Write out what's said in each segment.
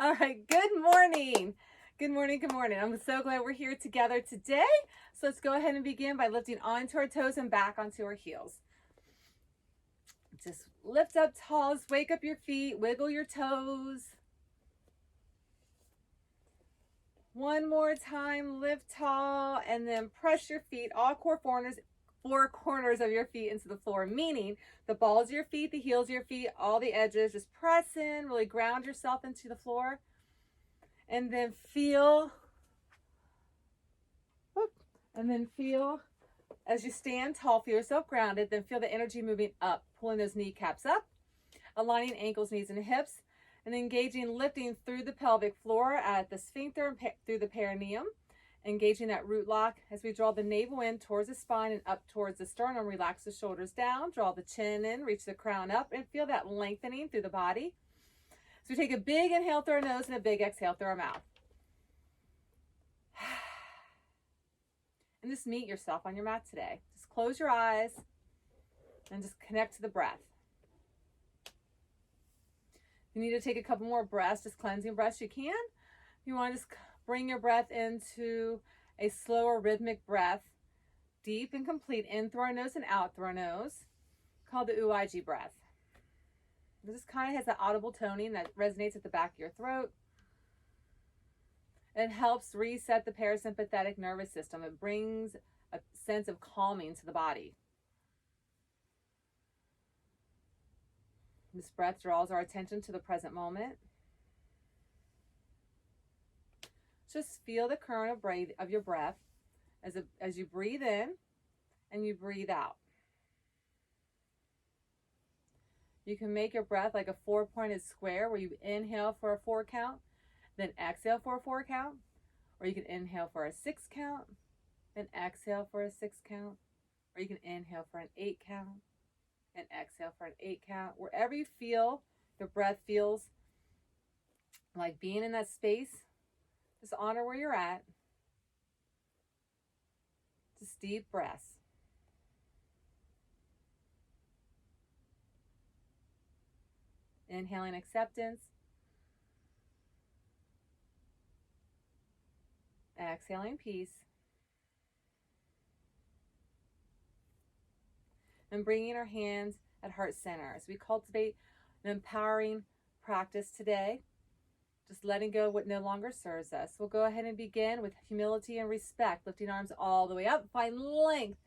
All right, good morning. Good morning, good morning. I'm so glad we're here together today. So let's go ahead and begin by lifting onto our toes and back onto our heels. Just lift up tall, wake up your feet, wiggle your toes. One more time, lift tall, and then press your feet, all four corners of your feet into the floor, meaning the balls of your feet, the heels of your feet, all the edges. Just press in, really ground yourself into the floor. And then feel as you stand tall, feel yourself grounded, then feel the energy moving up, pulling those kneecaps up, aligning ankles, knees, and hips, and engaging, lifting through the pelvic floor at the sphincter and through the perineum, engaging that root lock as we draw the navel in towards the spine and up towards the sternum. Relax the shoulders down, draw the chin in, reach the crown up, and feel that lengthening through the body. So we take a big inhale through our nose and a big exhale through our mouth. And just meet yourself on your mat today. Just close your eyes and just connect to the breath. If you need to take a couple more breaths, just cleansing breaths, you can. If you want to just bring your breath into a slower rhythmic breath, deep and complete, in through our nose and out through our nose, called the Uig breath. This kind of has an audible toning that resonates at the back of your throat. It helps reset the parasympathetic nervous system. It brings a sense of calming to the body. This breath draws our attention to the present moment. Just feel the current of your breath as you breathe in and you breathe out. You can make your breath like a 4-pointed square where you inhale for a 4 count, then exhale for a 4 count, or you can inhale for a 6 count, then exhale for a 6 count, or you can inhale for an 8 count and exhale for an 8 count. Wherever you feel your breath feels like being in that space, just honor where you're at. Just deep breaths. Inhaling acceptance. Exhaling peace. And bringing our hands at heart center as we cultivate an empowering practice today. Just letting go what no longer serves us. We'll go ahead and begin with humility and respect, lifting arms all the way up, find length,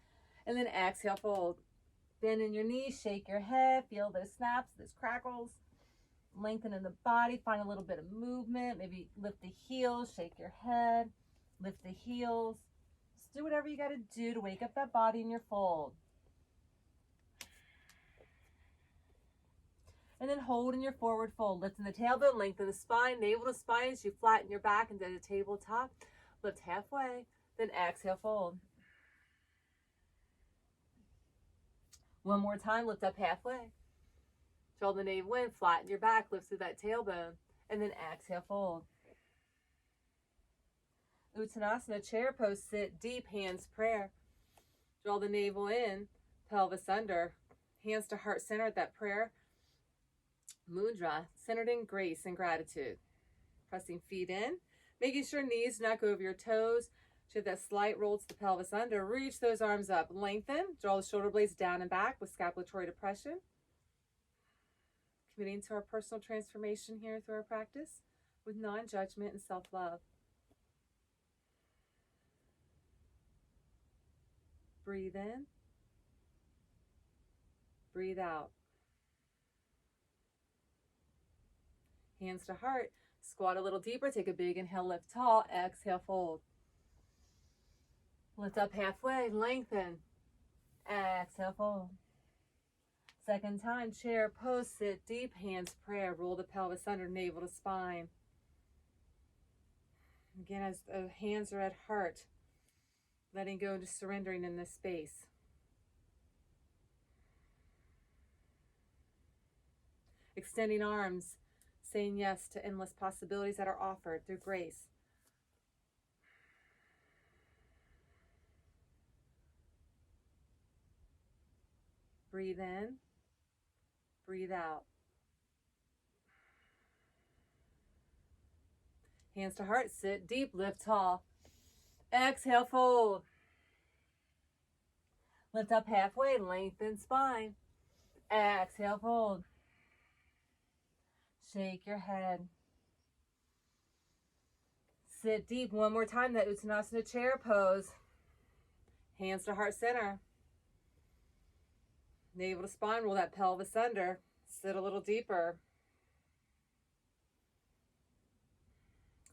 and then exhale, fold. Bend in your knees, shake your head, feel those snaps, those crackles. Lengthen in the body, find a little bit of movement. Maybe lift the heels, shake your head, lift the heels. Just do whatever you got to do to wake up that body in your fold. And then hold in your forward fold, lifting the tailbone, lengthen the spine, navel to spine as you flatten your back into the tabletop. Lift halfway, then exhale, fold. One more time, lift up halfway. Draw the navel in, flatten your back, lift through that tailbone, and then exhale, fold. Uttanasana, chair pose, sit deep, hands prayer. Draw the navel in, pelvis under, hands to heart center at that prayer. Mudra, centered in grace and gratitude. Pressing feet in, making sure knees do not go over your toes. You have that slight roll to the pelvis under. Reach those arms up, lengthen, draw the shoulder blades down and back with scapulatory depression. Committing to our personal transformation here through our practice with non-judgment and self-love. Breathe in. Breathe out. Hands to heart. Squat a little deeper. Take a big inhale, lift tall. Exhale, fold. Lift up halfway, lengthen. Exhale, fold. Second time, chair pose, sit deep, hands prayer. Roll the pelvis under, navel to spine. Again, as the hands are at heart, letting go and just surrendering in this space. Extending arms, saying yes to endless possibilities that are offered through grace. Breathe in, breathe out. Hands to heart, sit deep, lift tall. Exhale, fold. Lift up halfway, lengthen spine. Exhale, fold. Shake your head. Sit deep. One more time, that Uttanasana chair pose. Hands to heart center. Navel to spine, roll that pelvis under. Sit a little deeper.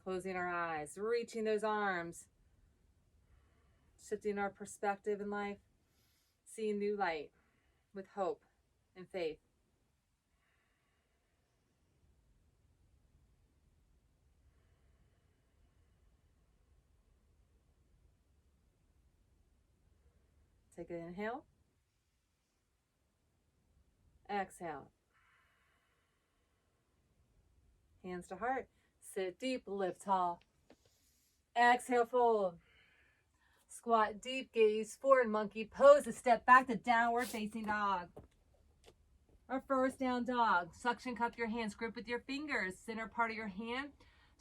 Closing our eyes, reaching those arms. Shifting our perspective in life. Seeing new light with hope and faith. Take an inhale. Exhale. Hands to heart. Sit deep, lift tall. Exhale, fold. Squat deep, gaze forward, monkey pose. A step back to downward facing dog. Our first down dog. Suction cup your hands, grip with your fingers. Center part of your hand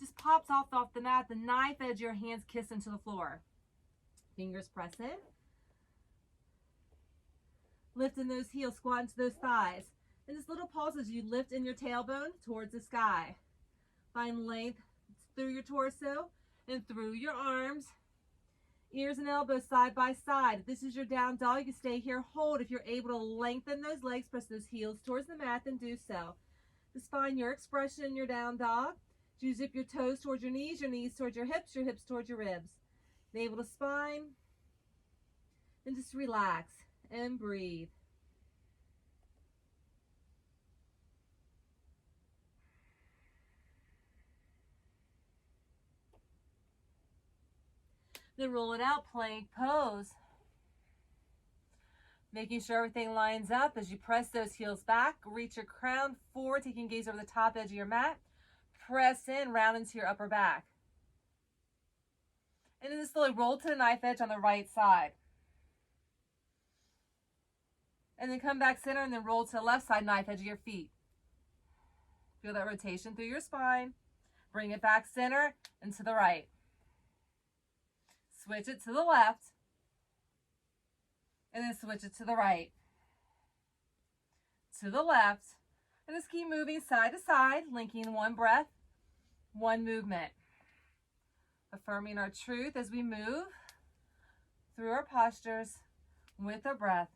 just pops off the mat. The knife edge of your hands kiss into the floor. Fingers press in. Lifting those heels, squat into those thighs. And this little pulse as you lift in your tailbone towards the sky. Find length through your torso and through your arms. Ears and elbows side by side. If this is your down dog, you can stay here, hold. If you're able to lengthen those legs, press those heels towards the mat, then do so. Just find your expression in your down dog. You zip your toes towards your knees towards your hips towards your ribs. Navel to spine. And just relax and breathe. Then roll it out, plank pose. Making sure everything lines up as you press those heels back. Reach your crown forward, taking gaze over the top edge of your mat. Press in, round into your upper back. And then slowly roll to the knife edge on the right side. And then come back center and then roll to the left side, knife edge of your feet. Feel that rotation through your spine. Bring it back center and to the right. Switch it to the left. And then switch it to the right. To the left. And just keep moving side to side, linking one breath, one movement. Affirming our truth as we move through our postures with our breath.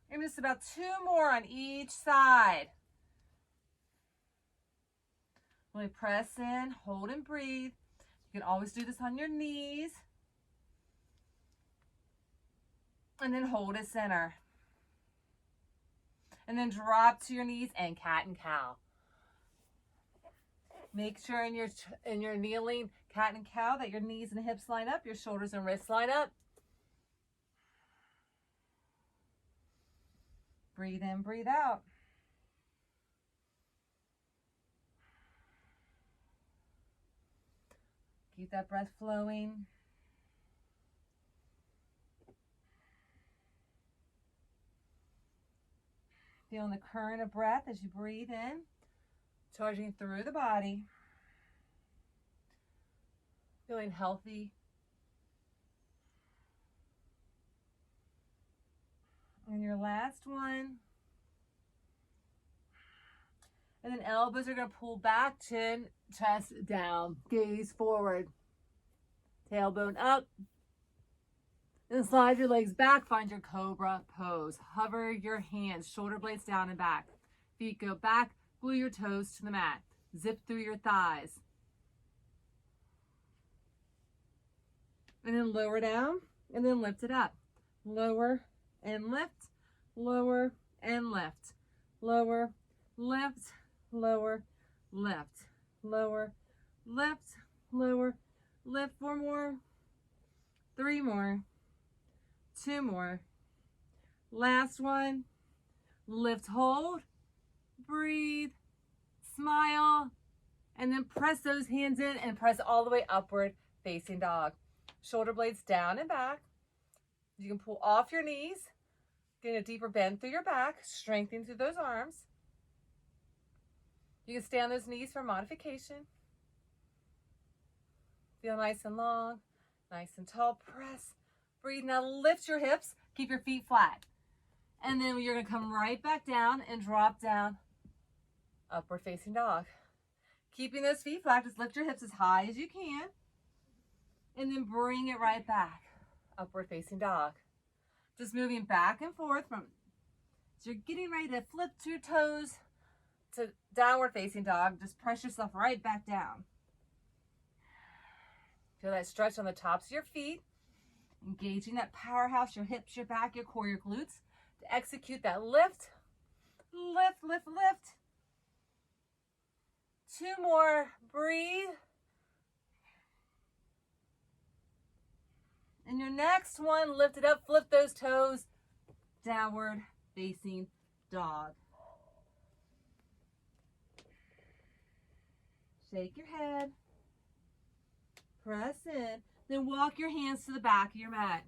And just about 2 more on each side. Really press in, hold and breathe. You can always do this on your knees. And then hold at center. And then drop to your knees and cat and cow. Make sure in your kneeling cat and cow that your knees and hips line up, your shoulders and wrists line up. Breathe in, breathe out. Keep that breath flowing. Feeling the current of breath as you breathe in, charging through the body. Feeling healthy. And your last one. And then elbows are going to pull back, chin, chest down, gaze forward. Tailbone up. And slide your legs back, find your cobra pose. Hover your hands, shoulder blades down and back. Feet go back, glue your toes to the mat. Zip through your thighs. And then lower down, and then lift it up. Lower and lift, lower and lift. Lower, lift, lower, lift. Lower, lift, lower, lift. 4 more, 3 more. 2 more. Last one. Lift, hold, breathe, smile, and then press those hands in and press all the way upward, facing dog. Shoulder blades down and back. You can pull off your knees, getting a deeper bend through your back, strengthening through those arms. You can stay on those knees for modification. Feel nice and long, nice and tall. Press, breathe. Now lift your hips, keep your feet flat. And then you're gonna come right back down and drop down, upward facing dog. Keeping those feet flat, just lift your hips as high as you can. And then bring it right back, upward facing dog. Just moving back and forth so you're getting ready to flip your toes to downward facing dog. Just press yourself right back down. Feel that stretch on the tops of your feet, engaging that powerhouse, your hips, your back, your core, your glutes, to execute that lift, lift, lift, lift. 2 more, breathe. And your next one, lift it up, flip those toes, downward facing dog. Shake your head, press in, then walk your hands to the back of your mat.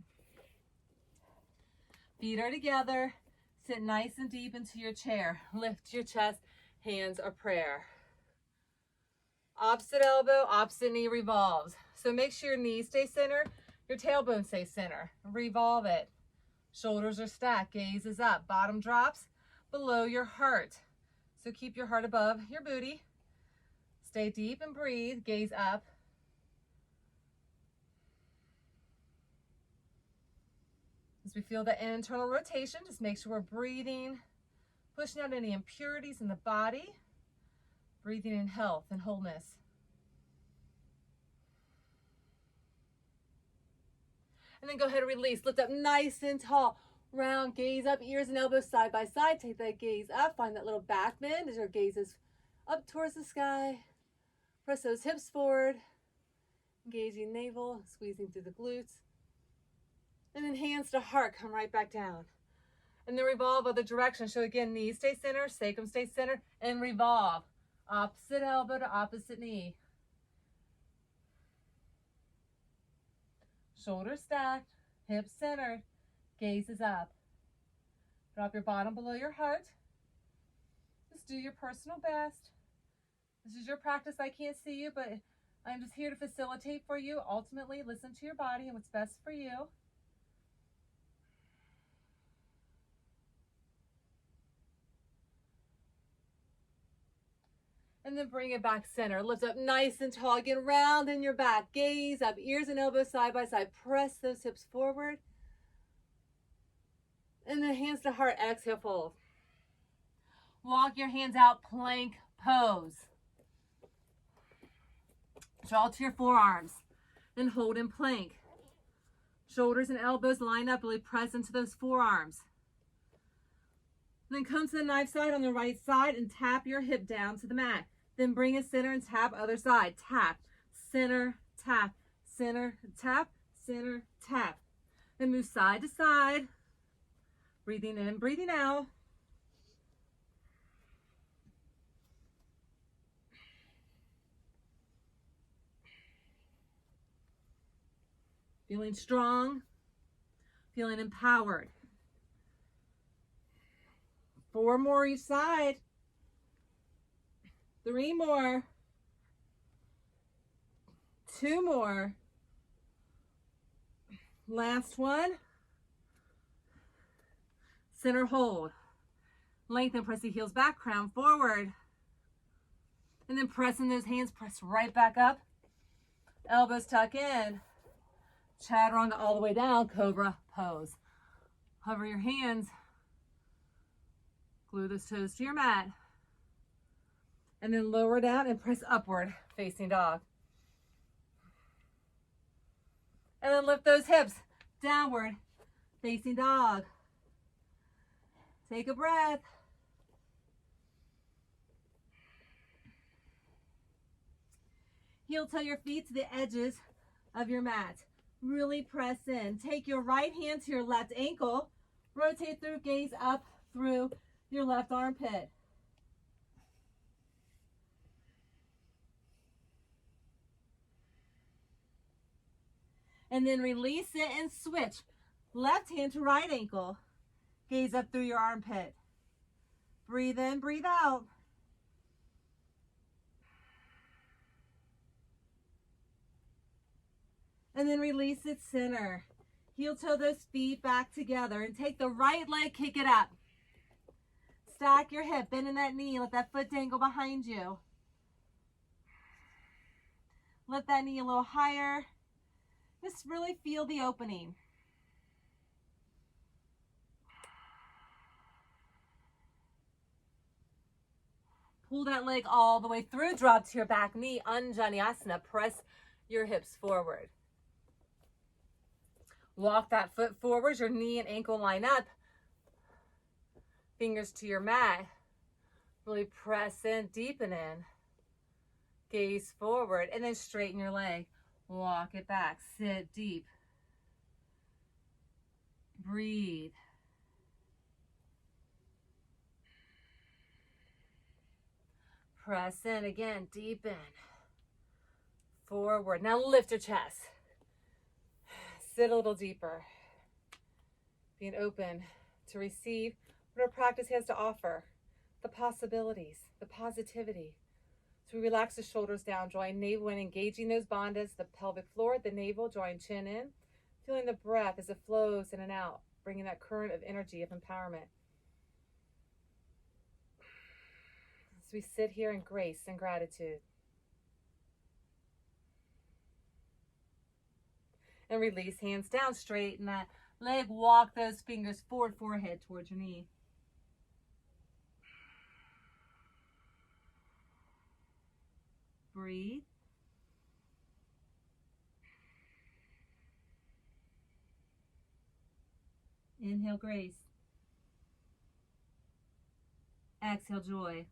Feet are together, sit nice and deep into your chair. Lift your chest, hands are prayer. Opposite elbow, opposite knee revolves. So make sure your knees stay centered, your tailbone stays center. Revolve it. Shoulders are stacked, gaze is up, bottom drops below your heart. So keep your heart above your booty. Stay deep and breathe, gaze up. As we feel the internal rotation, just make sure we're breathing, pushing out any impurities in the body, breathing in health and wholeness. And then go ahead and release. Lift up nice and tall. Round, gaze up, ears and elbows side by side. Take that gaze up. Find that little back bend as your gaze is up towards the sky. Press those hips forward. Engaging navel, squeezing through the glutes. And then hands to heart, come right back down. And then revolve other direction. So again, knees stay center, sacrum stay center, and revolve. Opposite elbow to opposite knee. Shoulders stacked, hips centered, gaze is up. Drop your bottom below your heart. Just do your personal best. This is your practice. I can't see you, but I'm just here to facilitate for you. Ultimately, listen to your body and what's best for you. And then bring it back center. Lift up nice and tall. Again, round in your back. Gaze up, ears and elbows side by side. Press those hips forward. And then hands to heart. Exhale, fold. Walk your hands out, plank pose. Draw to your forearms. Then hold in plank. Shoulders and elbows line up, really press into those forearms. Then come to the knife side on the right side and tap your hip down to the mat. Then bring it center and tap other side. Tap, center, tap, center, tap, center, tap. Then move side to side. Breathing in, breathing out. Feeling strong, feeling empowered. 4 more each side. 3 more. 2 more. Last one. Center hold. Lengthen, press the heels back, crown forward. And then pressing those hands, press right back up. Elbows tuck in. Chaturanga all the way down, cobra pose. Hover your hands. Glue those toes to your mat. And then lower down and press upward, facing dog. And then lift those hips, downward, facing dog. Take a breath. Heel toe your feet to the edges of your mat. Really press in. Take your right hand to your left ankle. Rotate through, gaze up through your left armpit. And then release it and switch. Left hand to right ankle. Gaze up through your armpit. Breathe in, breathe out. And then release it center. Heel toe those feet back together and take the right leg, kick it up. Stack your hip, bend in that knee, let that foot dangle behind you. Lift that knee a little higher. Just really feel the opening. Pull that leg all the way through, drop to your back knee, Anjaneyasana. Press your hips forward. Walk that foot forward, your knee and ankle line up. Fingers to your mat. Really press in, deepen in. Gaze forward, and then straighten your leg. Walk it back, sit deep. Breathe. Press in again, deepen. Forward. Now lift your chest. Sit a little deeper. Being open to receive what our practice has to offer. The possibilities, the positivity. So we relax the shoulders down, drawing navel in, engaging those bandhas, the pelvic floor, the navel, drawing chin in. Feeling the breath as it flows in and out, bringing that current of energy, of empowerment. As we sit here in grace and gratitude. And release, hands down, straighten that leg, walk those fingers forward, forehead towards your knee. Breathe. Inhale, grace. Exhale, joy.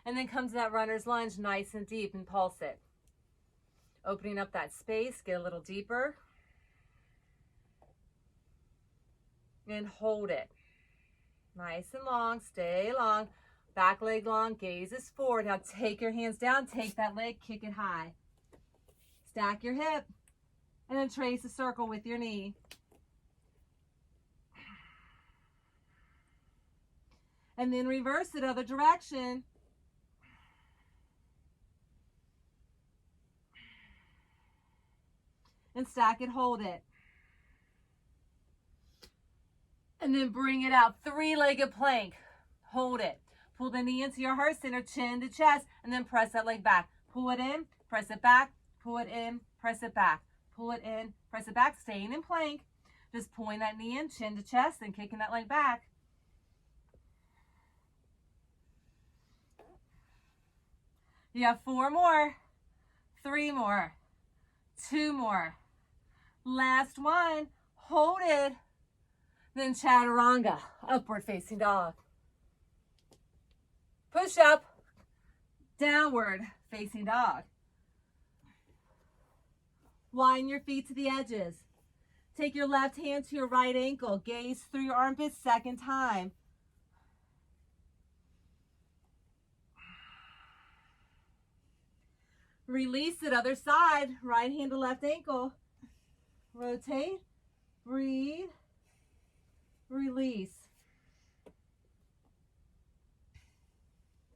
And then come to that runner's lunge, nice and deep, and pulse it. Opening up that space, get a little deeper. And hold it. Nice and long, stay long. Back leg long, gaze is forward. Now take your hands down, take that leg, kick it high. Stack your hip, and then trace a circle with your knee. And then reverse it other direction. And stack it, hold it. And then bring it out, three-legged plank. Hold it. Pull the knee into your heart center, chin to chest, and then press that leg back. Pull it in, press it back, pull it in, press it back. Pull it in, press it back, staying in plank. Just pulling that knee in, chin to chest, and kicking that leg back. You have 4 more, 3 more, 2 more. Last one, hold it. Then chaturanga, upward facing dog. Push up, downward facing dog. Widen your feet to the edges. Take your left hand to your right ankle. Gaze through your armpits, second time. Release it, other side. Right hand to left ankle. Rotate, breathe, release.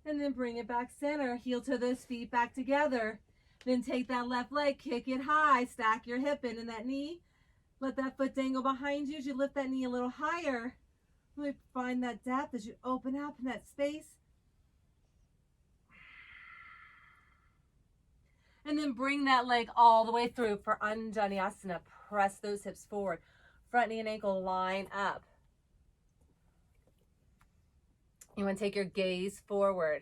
And then bring it back center. Heel to those feet back together. Then take that left leg, kick it high, stack your hip in that knee. Let that foot dangle behind you as you lift that knee a little higher. Really find that depth as you open up in that space. And then bring that leg all the way through for Anjaneyasana. Press those hips forward. Front knee and ankle line up. You want to take your gaze forward.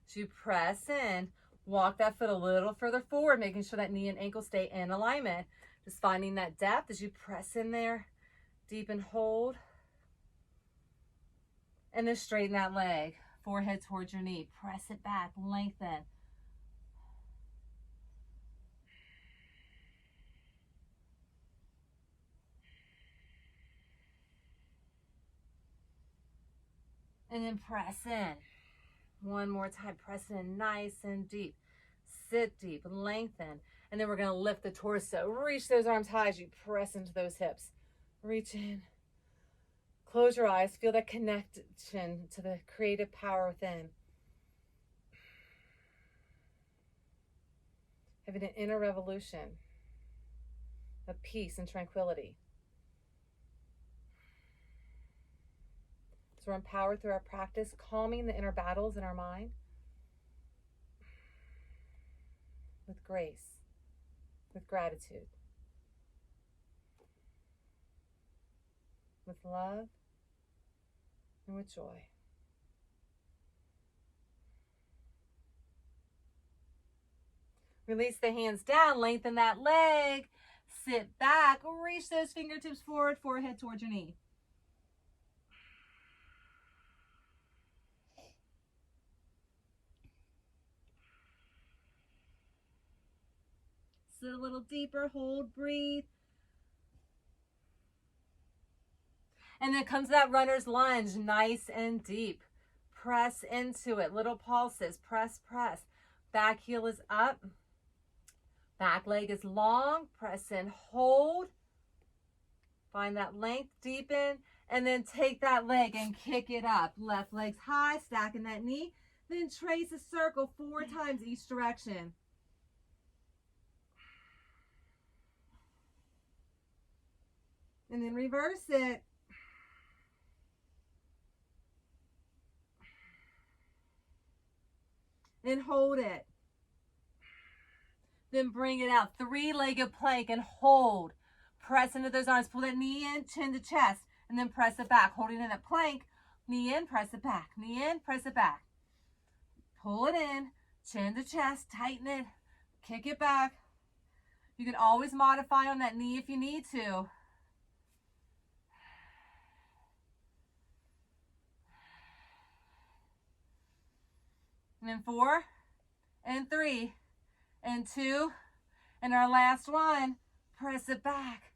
As you press in, walk that foot a little further forward, making sure that knee and ankle stay in alignment. Just finding that depth as you press in there. Deep and hold. And then straighten that leg. Forehead towards your knee. Press it back, lengthen. And then press in. One more time, press in nice and deep. Sit deep, lengthen. And then we're going to lift the torso. Reach those arms high as you press into those hips. Reach in. Close your eyes. Feel that connection to the creative power within. Having an inner revolution of peace and tranquility. So we're empowered through our practice, calming the inner battles in our mind with grace, with gratitude, with love, and with joy. Release the hands down, lengthen that leg, sit back, reach those fingertips forward, forehead towards your knee. Sit a little deeper, hold, breathe. And then comes that runner's lunge, nice and deep. Press into it, little pulses, press, press. Back heel is up. Back leg is long, press in, hold. Find that length, deepen, and then take that leg and kick it up. Left leg's high, stacking that knee. Then trace a circle 4 times each direction. And then reverse it. And hold it. Then bring it out. 3-legged plank and hold. Press into those arms. Pull that knee in, chin to chest. And then press it back. Holding in that plank. Knee in, press it back. Knee in, press it back. Pull it in, chin to chest. Tighten it. Kick it back. You can always modify on that knee if you need to. And then 4, and 3, and 2, and our last one, press it back.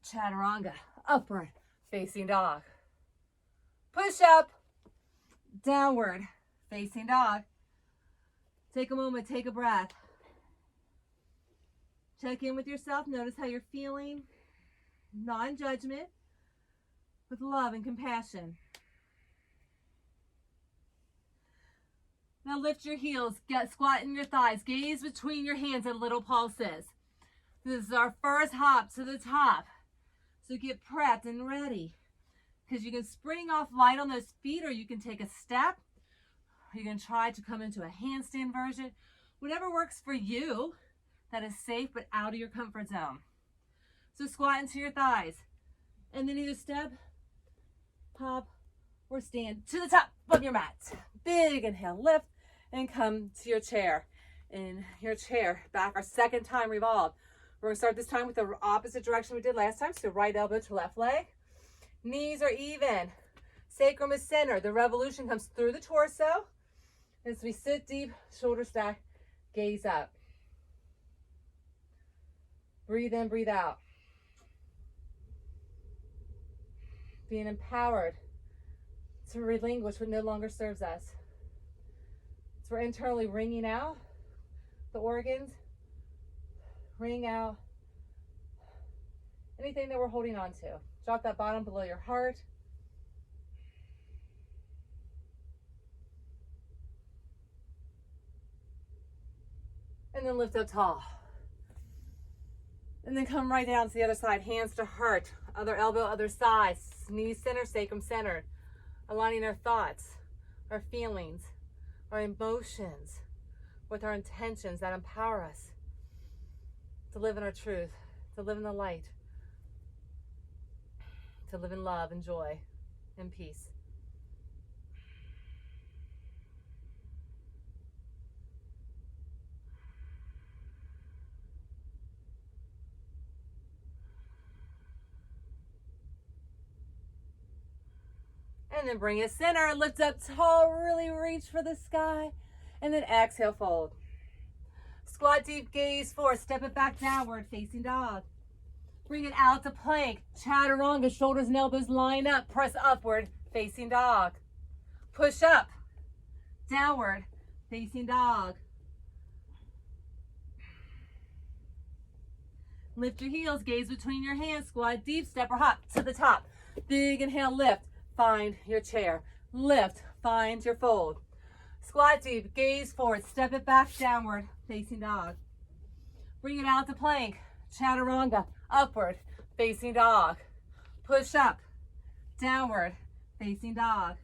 Chaturanga, upward facing dog. Push up, downward facing dog. Take a moment, take a breath. Check in with yourself, notice how you're feeling. Non-judgment, with love and compassion. Now lift your heels, squat in your thighs, gaze between your hands and little pulses. This is our first hop to the top. So get prepped and ready. Because you can spring off light on those feet, or you can take a step. You can try to come into a handstand version. Whatever works for you that is safe but out of your comfort zone. So squat into your thighs. And then either step, hop, or stand to the top of your mat. Big inhale, lift, and come to your chair. In your chair, back our second time revolve. We're gonna start this time with the opposite direction we did last time. So right elbow to left leg. Knees are even. Sacrum is center. The revolution comes through the torso. As we sit deep, shoulder stack, gaze up. Breathe in, breathe out. Being empowered to relinquish what no longer serves us. So we're internally wringing out the organs, wring out anything that we're holding on to. Drop that bottom below your heart. And then lift up tall. And then come right down to the other side, hands to heart, other elbow, other side, knees center, sacrum centered. Aligning our thoughts, our feelings, our emotions with our intentions that empower us to live in our truth, to live in the light, to live in love and joy and peace. And then bring it center, lift up tall, really reach for the sky. And then exhale, fold. Squat deep, gaze forward, step it back downward, facing dog. Bring it out to plank, chaturanga, shoulders and elbows line up, press upward, facing dog. Push up, downward, facing dog. Lift your heels, gaze between your hands, squat deep, step or hop to the top. Big inhale, lift, find your chair. Lift, find your fold. Squat deep, gaze forward, step it back, downward, facing dog. Bring it out to plank, chaturanga, upward, facing dog. Push up, downward, facing dog.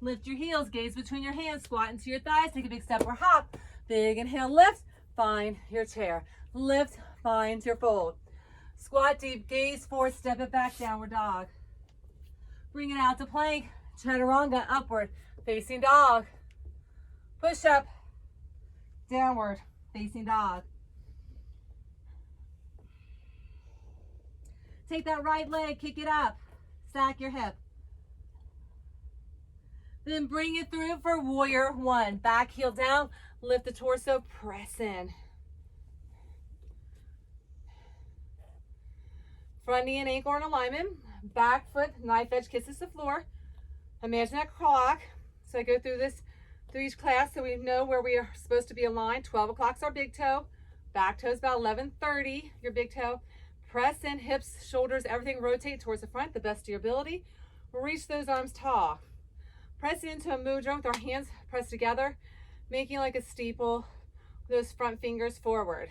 Lift your heels, gaze between your hands, squat into your thighs, take a big step or hop. Big inhale, lift, find your chair. Lift, find your fold. Squat deep, gaze forward, step it back, downward dog. Bring it out to plank, chaturanga, upward, facing dog. Push up, downward, facing dog. Take that right leg, kick it up, stack your hip. Then bring it through for warrior one. Back heel down, lift the torso, press in. Front knee and ankle are in alignment. Back foot, knife edge kisses the floor. Imagine that clock. So I go through this through each class so we know where we are supposed to be aligned. 12 o'clock is our big toe. Back toe is about 11:30, your big toe. Press in, hips, shoulders, everything rotate towards the front, the best of your ability. Reach those arms tall. Press into a mudra with our hands pressed together, making like a steeple, those front fingers forward.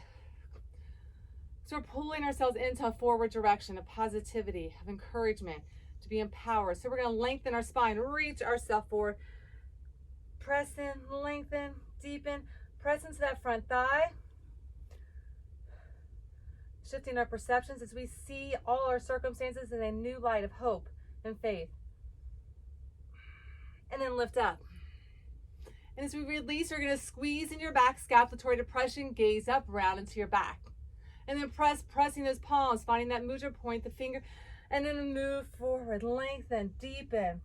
So we're pulling ourselves into a forward direction, of positivity, of encouragement, to be empowered. So we're going to lengthen our spine, reach ourselves forward. Press in, lengthen, deepen, press into that front thigh. Shifting our perceptions as we see all our circumstances in a new light of hope and faith. And then lift up. And as we release, you're going to squeeze in your back, scapulatory depression, gaze up, round into your back. And then pressing those palms, finding that mudra point, the finger, and then move forward, lengthen, deepen,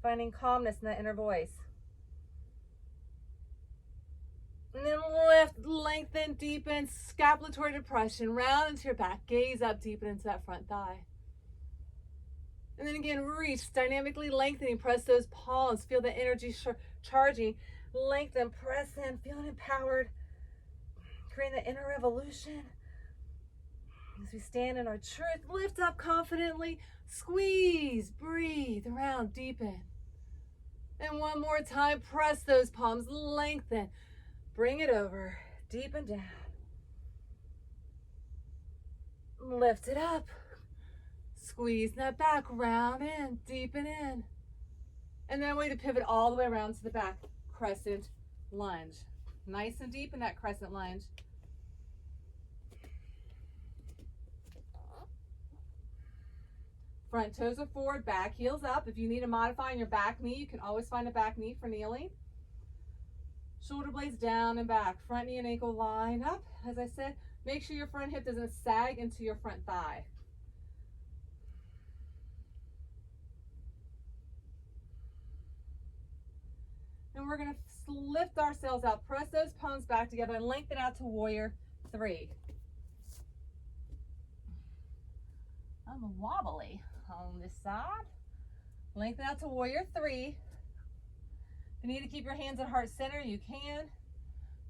finding calmness in that inner voice. And then lift, lengthen, deepen, scapulatory depression, round into your back, gaze up, deepen into that front thigh. And then again, reach, dynamically lengthening, press those palms, feel the energy charging, lengthen, press in, feeling empowered, creating the inner revolution. As we stand in our truth, lift up confidently, squeeze, breathe, around, deepen. And one more time, press those palms, lengthen, bring it over, deepen down. Lift it up. Squeeze that back, round in, deepen in. And then way to pivot all the way around to the back, crescent lunge. Nice and deep in that crescent lunge. Front toes are forward, back heels up. If you need to modify on your back knee, you can always find a back knee for kneeling. Shoulder blades down and back. Front knee and ankle line up. As I said, make sure your front hip doesn't sag into your front thigh. And we're going to lift ourselves out. Press those palms back together and lengthen out to warrior three. I'm wobbly on this side. Lengthen out to warrior three. If you need to keep your hands at heart center, you can.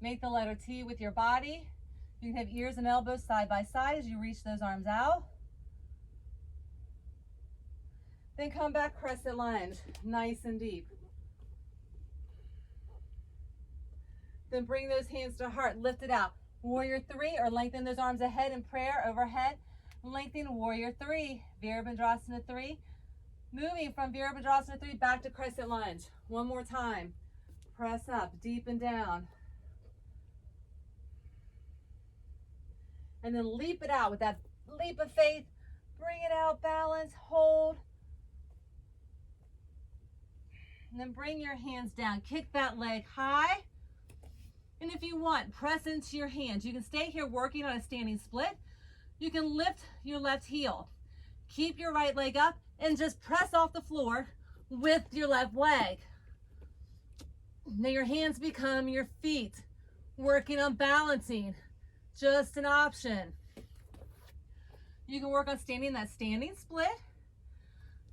Make the letter T with your body. You can have ears and elbows side by side as you reach those arms out. Then come back, crescent lunge, nice and deep. Then bring those hands to heart, lift it out. Warrior three, or lengthen those arms ahead in prayer, overhead. Lengthen warrior three, Virabhadrasana 3. Moving from Virabhadrasana 3 back to crescent lunge. One more time. Press up, deepen down. And then leap it out with that leap of faith. Bring it out, balance, hold. And then bring your hands down. Kick that leg high. And if you want, press into your hands. You can stay here working on a standing split. You can lift your left heel. Keep your right leg up and just press off the floor with your left leg. Now your hands become your feet. Working on balancing. Just an option. You can work on standing that standing split.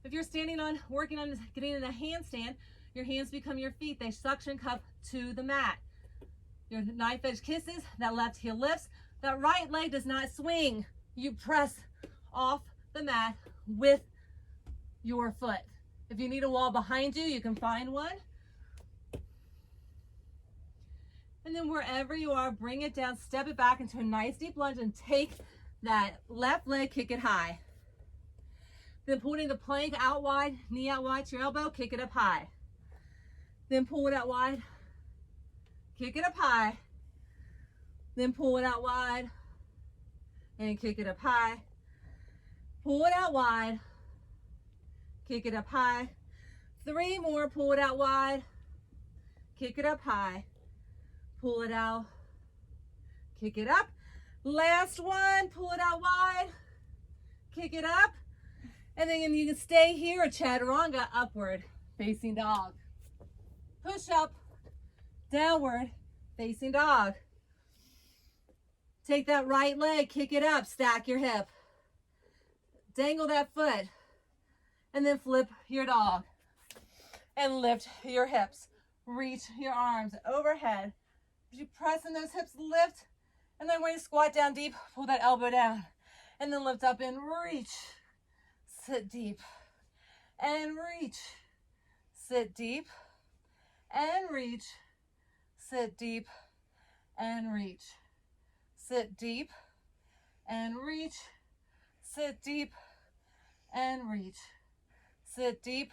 If you're working on getting in a handstand, your hands become your feet. They suction cup to the mat. Your knife edge kisses, that left heel lifts, that right leg does not swing. You press off the mat with your foot. If you need a wall behind you, you can find one. And then wherever you are, bring it down, step it back into a nice deep lunge and take that left leg, kick it high. Then pulling the plank out wide, knee out wide to your elbow, kick it up high. Then pull it out wide, kick it up high. Then pull it out wide and kick it up high. Pull it out wide, kick it up high. 3 more, pull it out wide, kick it up high. Pull it out, kick it up. Last one, pull it out wide, kick it up. And then you can stay here, a chaturanga, upward facing dog. Push up, downward facing dog. Take that right leg, kick it up, stack your hip. Dangle that foot. And then flip your dog. And lift your hips. Reach your arms overhead. As you press in those hips, lift. And then we're going to squat down deep, pull that elbow down. And then lift up and reach. Sit deep. And reach. Sit deep. And reach. Sit deep. And reach. Sit deep. And reach. Sit deep. And reach. Sit deep.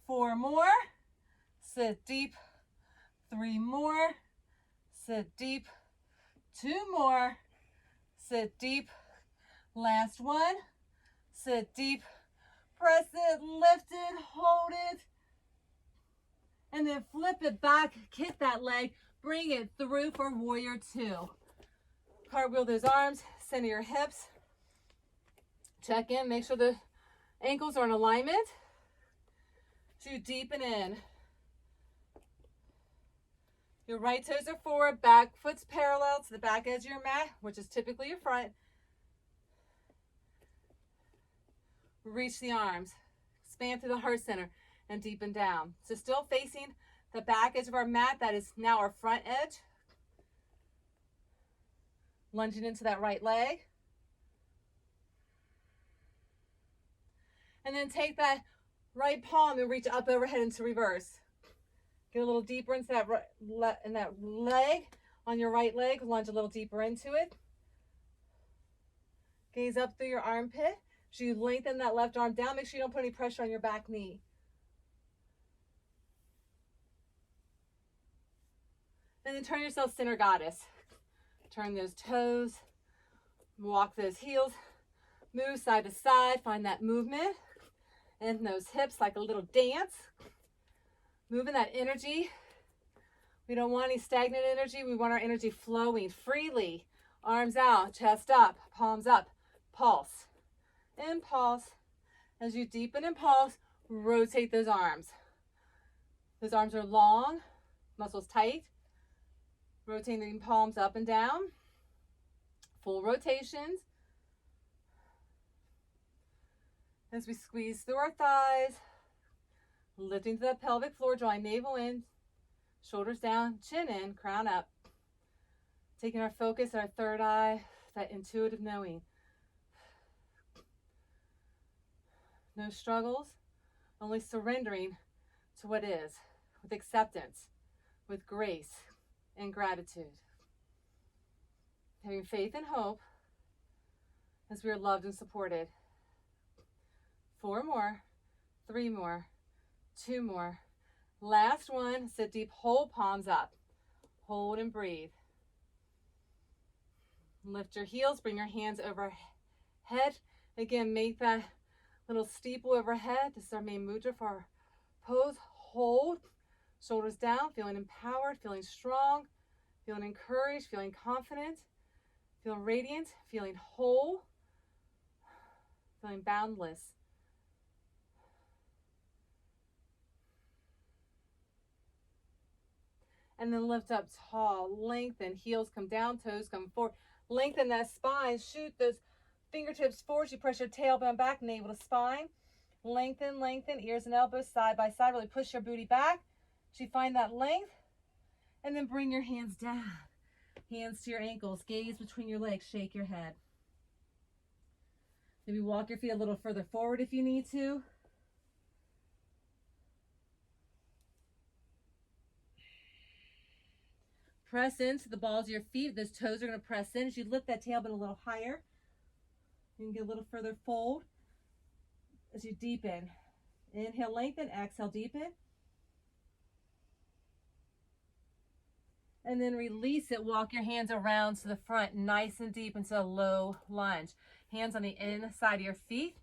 4 more. Sit deep. 3 more. Sit deep. 2 more. Sit deep. Last one. Sit deep. Press it, lift it, hold it. And then flip it back, kick that leg, bring it through for warrior 2. Cartwheel those arms, center your hips. Check in, make sure the ankles are in alignment. To deepen in. Your right toes are forward, back foot's parallel to the back edge of your mat, which is typically your front. Reach the arms, expand through the heart center, and deepen down. So still facing the back edge of our mat, that is now our front edge. Lunging into that right leg. And then take that right palm and reach up overhead into reverse. Get a little deeper into that leg, on your right leg, lunge a little deeper into it. Gaze up through your armpit. So you lengthen that left arm down. Make sure you don't put any pressure on your back knee. And then turn yourself center goddess. Turn those toes. Walk those heels. Move side to side. Find that movement. And those hips like a little dance. Moving that energy. We don't want any stagnant energy. We want our energy flowing freely. Arms out, chest up, palms up. Pulse. And pulse. As you deepen and pulse, rotate those arms. Those arms are long, muscles tight. Rotating the palms up and down. Full rotations. As we squeeze through our thighs, lifting to the pelvic floor, drawing navel in, shoulders down, chin in, crown up. Taking our focus, our third eye, that intuitive knowing. No struggles, only surrendering to what is, with acceptance, with grace and gratitude. Having faith and hope as we are loved and supported. 4 more, 3 more, 2 more. Last one, sit deep, hold palms up. Hold and breathe. Lift your heels, bring your hands overhead. Again, make that little steeple overhead. This is our main mudra for our pose. Hold, shoulders down, feeling empowered, feeling strong, feeling encouraged, feeling confident, feeling radiant, feeling whole, feeling boundless. And then lift up tall, lengthen, heels come down, toes come forward. Lengthen that spine, shoot those fingertips forward. You press your tailbone back, navel to spine. Lengthen, ears and elbows side by side. Really push your booty back. So you find that length. And then bring your hands down. Hands to your ankles, gaze between your legs, shake your head. Maybe walk your feet a little further forward if you need to. Press into the balls of your feet. Those toes are going to press in as you lift that tailbone a little higher. You can get a little further fold as you deepen. Inhale, lengthen. Exhale, deepen. And then release it. Walk your hands around to the front, nice and deep into a low lunge. Hands on the inside of your feet.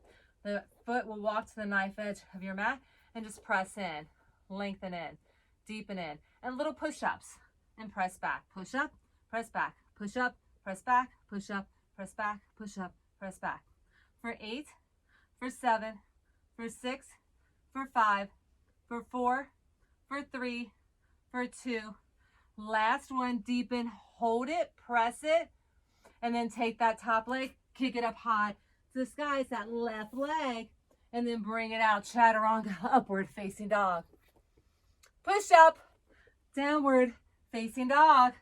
The foot will walk to the knife edge of your mat and just press in, lengthen in, deepen in. And little push-ups and press back. Push up, press back, push up, press back, push up, press back, push up, press back. For 8, for 7, for 6, for 5, for 4, for 3, for 2. Last one, deepen, hold it, press it, and then take that top leg, kick it up high to the sky. It's that left leg, and then bring it out, chaturanga, upward facing dog. Push up, downward facing dog.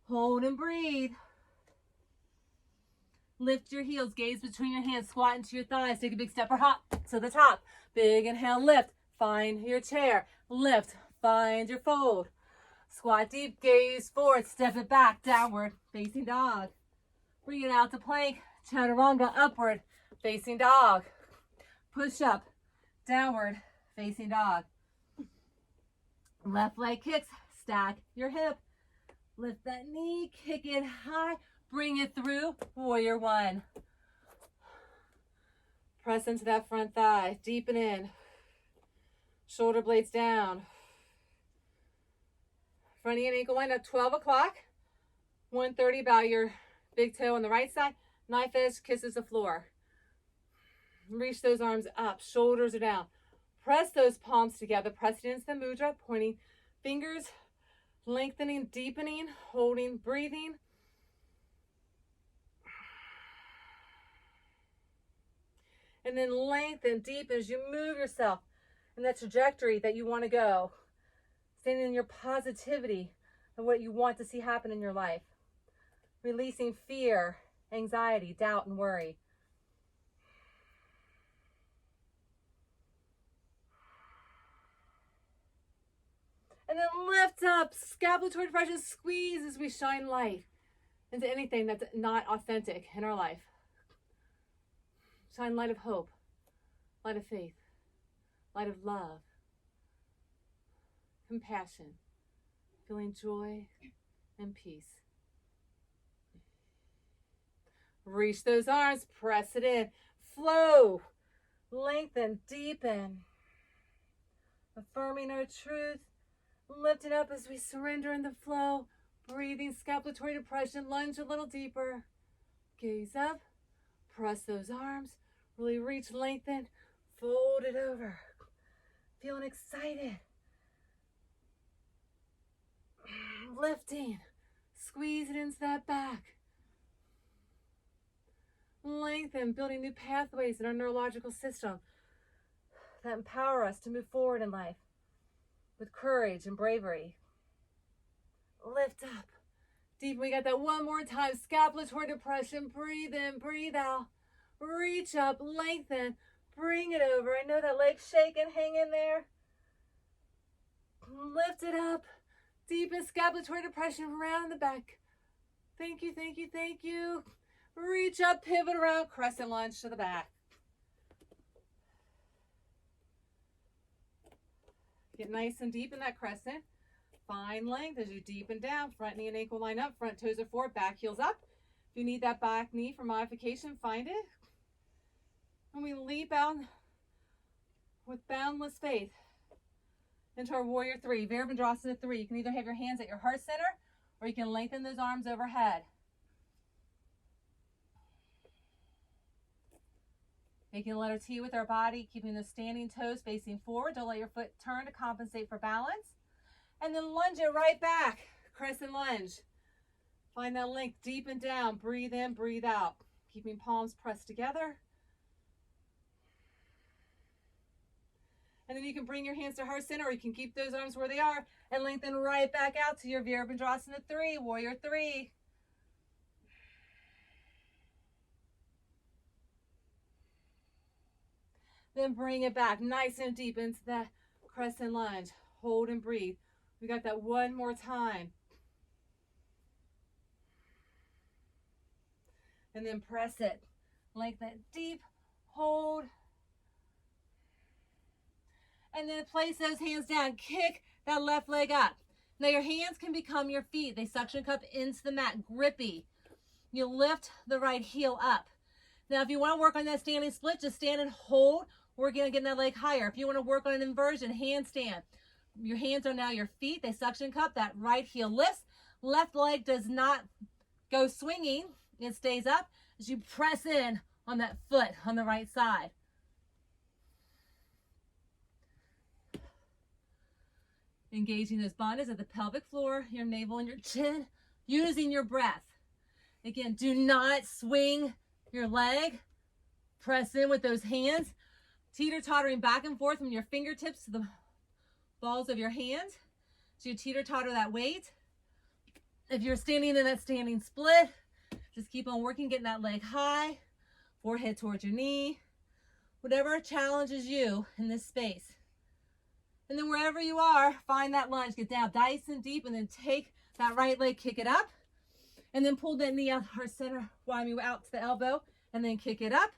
Hold and breathe. Lift your heels, gaze between your hands, squat into your thighs, take a big step or hop to the top. Big inhale, lift, find your chair, lift, find your fold. Squat deep, gaze forward, step it back, downward facing dog. Bring it out to plank, chaturanga, upward facing dog. Push up, downward facing dog. Left leg kicks, stack your hip. Lift that knee, kick it high, bring it through, warrior one. Press into that front thigh, deepen in. Shoulder blades down. Front knee and ankle line up 12 o'clock. 1:30, bow your big toe on the right side. Knife edge kisses the floor. Reach those arms up, shoulders are down. Press those palms together, press it into the mudra, pointing fingers, lengthening, deepening, holding, breathing. And then lengthen, deepen as you move yourself in that trajectory that you want to go. Standing in your positivity of what you want to see happen in your life. Releasing fear, anxiety, doubt, and worry. And then lift up, scapulatory depression, squeeze as we shine light into anything that's not authentic in our life. Shine light of hope, light of faith, light of love, compassion, feeling joy and peace. Reach those arms, press it in, flow, lengthen, deepen, affirming our truth, lifting up as we surrender in the flow, breathing, scapulatory depression, lunge a little deeper, gaze up, press those arms, really reach, lengthen, fold it over, feeling excited, lifting, squeeze it into that back, lengthen, building new pathways in our neurological system that empower us to move forward in life with courage and bravery. Lift up, deep. We got that one more time. Scapulatory depression. Breathe in, breathe out. Reach up, lengthen, bring it over. I know that leg's shaking. Hang in there. Lift it up. Deepen scapulatory depression around the back. Thank you, thank you, thank you. Reach up, pivot around, crescent lunge to the back. Get nice and deep in that crescent. Find length as you deepen down. Front knee and ankle line up. Front toes are forward, back heels up. If you need that back knee for modification, find it. And we leap out with boundless faith into our warrior three, Virabhadrasana 3. You can either have your hands at your heart center or you can lengthen those arms overhead. Making a letter T with our body, keeping those standing toes facing forward. Don't let your foot turn to compensate for balance. And then lunge it right back. Crescent lunge. Find that length, deepen down. Breathe in, breathe out. Keeping palms pressed together. And then you can bring your hands to heart center, or you can keep those arms where they are and lengthen right back out to your Virabhadrasana 3, Warrior 3. Then bring it back nice and deep into that crescent lunge. Hold and breathe. We got that one more time. And then press it. Like that deep hold. And then place those hands down. Kick that left leg up. Now your hands can become your feet. They suction cup into the mat. Grippy. You lift the right heel up. Now if you want to work on that standing split, just stand and hold. We're going to get that leg higher. If you want to work on an inversion, handstand. Your hands are now your feet. They suction cup. That right heel lifts. Left leg does not go swinging. It stays up as you press in on that foot on the right side. Engaging those bandhas at the pelvic floor, your navel and your chin, using your breath. Again, do not swing your leg. Press in with those hands. Teeter-tottering back and forth from your fingertips to the balls of your hands. So you teeter-totter that weight. If you're standing in that standing split, just keep on working, getting that leg high, forehead towards your knee. Whatever challenges you in this space. And then wherever you are, find that lunge. Get down nice and deep, and then take that right leg, kick it up. And then pull that knee out heart center, out to the elbow, and then kick it up.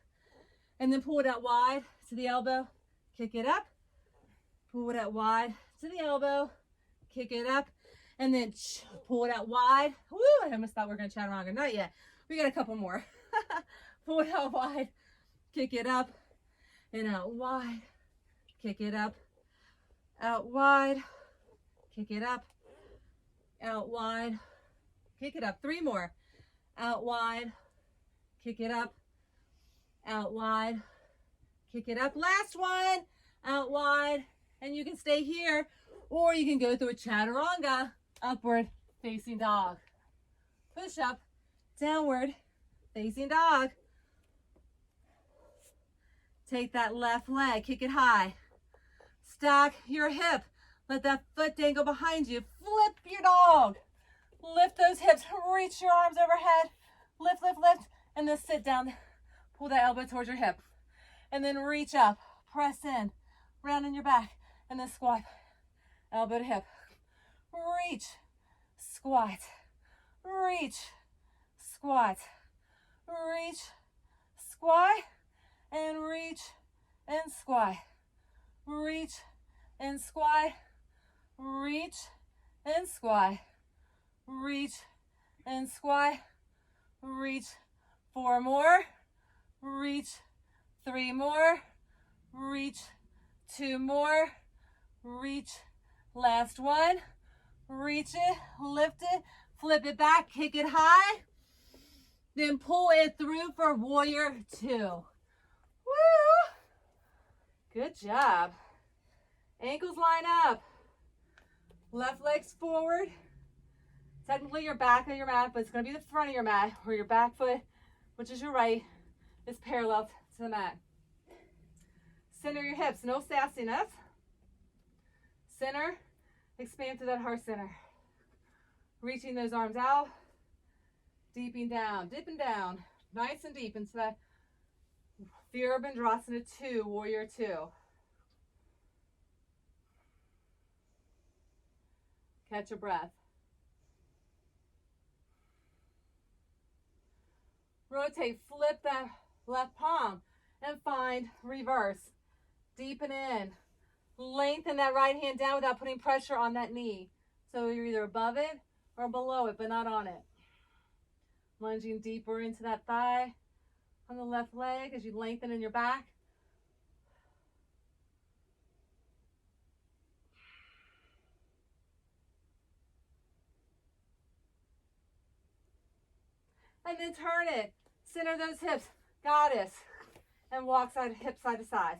And then pull it out wide to the elbow, kick it up. Pull it out wide to the elbow, kick it up. And then pull it out wide. Woo, I almost thought we were going to chaturanga. Not yet. We got a couple more. Pull it out wide, kick it up, and out wide, kick it up, out wide, kick it up, out wide, kick it up. 3 more. Out wide, kick it up, out wide, kick it up. Last one, out wide, and you can stay here, or you can go through a chaturanga, upward facing dog. Push up, downward facing dog. Take that left leg, kick it high. Stack your hip. Let that foot dangle behind you. Flip your dog. Lift those hips. Reach your arms overhead. Lift, lift, lift. And then sit down. Pull that elbow towards your hip. And then reach up. Press in. Round in your back. And then squat. Elbow to hip. Reach. Squat. Reach. Squat. Reach. Squat. And reach. And squat. Reach. And squat. Reach. And squat. Reach. And squat. Reach. 4 more. Reach. 3 more. Reach. 2 more. Reach. Last one. Reach it. Lift it. Flip it back. Kick it high. Then pull it through for warrior 2. Woo! Good job. Ankles line up. Left leg's forward. Technically your back of your mat, but it's going to be the front of your mat, where your back foot, which is your right, is parallel to the mat. Center your hips. No sassiness. Center. Expand to that heart center. Reaching those arms out. Deeping down. Dipping down. Nice and deep into that Virabhadrasana 2, Warrior 2. Catch a breath. Rotate, flip that left palm and find reverse. Deepen in. Lengthen that right hand down without putting pressure on that knee. So you're either above it or below it, but not on it. Lunging deeper into that thigh on the left leg as you lengthen in your back. And then turn it. Center those hips. Goddess. And walk hip side to side.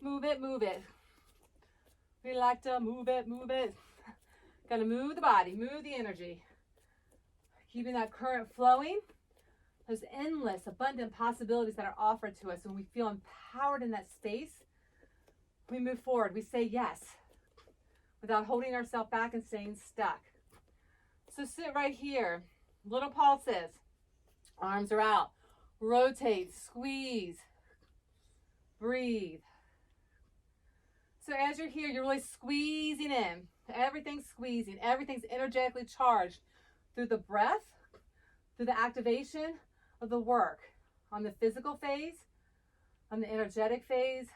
Move it, move it. We like to move it, move it. Gotta move the body, move the energy. Keeping that current flowing. Those endless, abundant possibilities that are offered to us when we feel empowered in that space. we move forward. We say yes without holding ourselves back and staying stuck. So sit right here. Little pulses. Arms are out. Rotate, squeeze, breathe. So as you're here, you're really squeezing in. Everything's squeezing. Everything's energetically charged through the breath, through the activation of the work on the physical phase, on the energetic phase.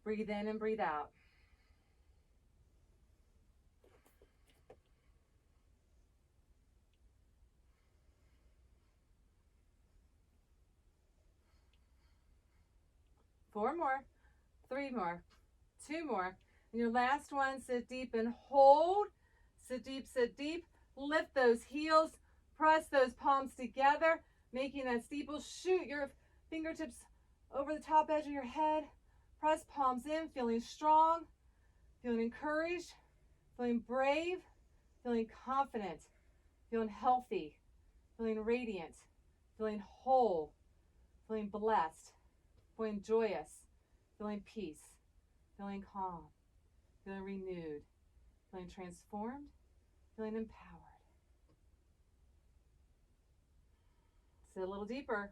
Breathe in and breathe out. Four more, three more, two more. And your last one, sit deep and hold. Sit deep. Lift those heels. Press those palms together, making that steeple. Shoot your fingertips over the top edge of your head. Press palms in, feeling strong, feeling encouraged, feeling brave, feeling confident, feeling healthy, feeling radiant, feeling whole, feeling blessed, feeling joyous, feeling peace, feeling calm, feeling renewed, feeling transformed, feeling empowered. Sit a little deeper.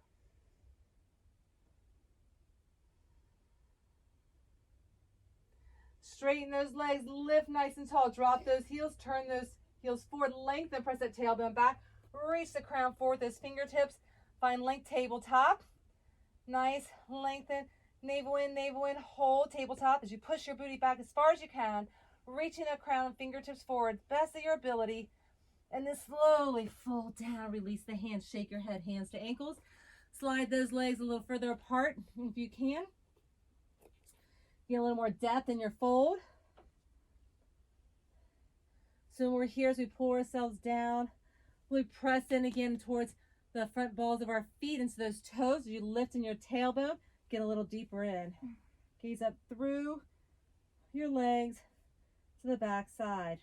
Straighten those legs, lift nice and tall. Drop those heels, turn those heels forward, lengthen, press that tailbone back. Reach the crown forward, those fingertips. Find length, tabletop. Nice, lengthen, navel in, hold tabletop as you push your booty back as far as you can, reaching the crown, fingertips forward, best of your ability, and then slowly fold down, release the hands, shake your head, hands to ankles, slide those legs a little further apart if you can. Get a little more depth in your fold. So we're here as we pull ourselves down, we press in again towards the front balls of our feet into those toes. As you lift in your tailbone, get a little deeper in. Gaze up through your legs to the back side.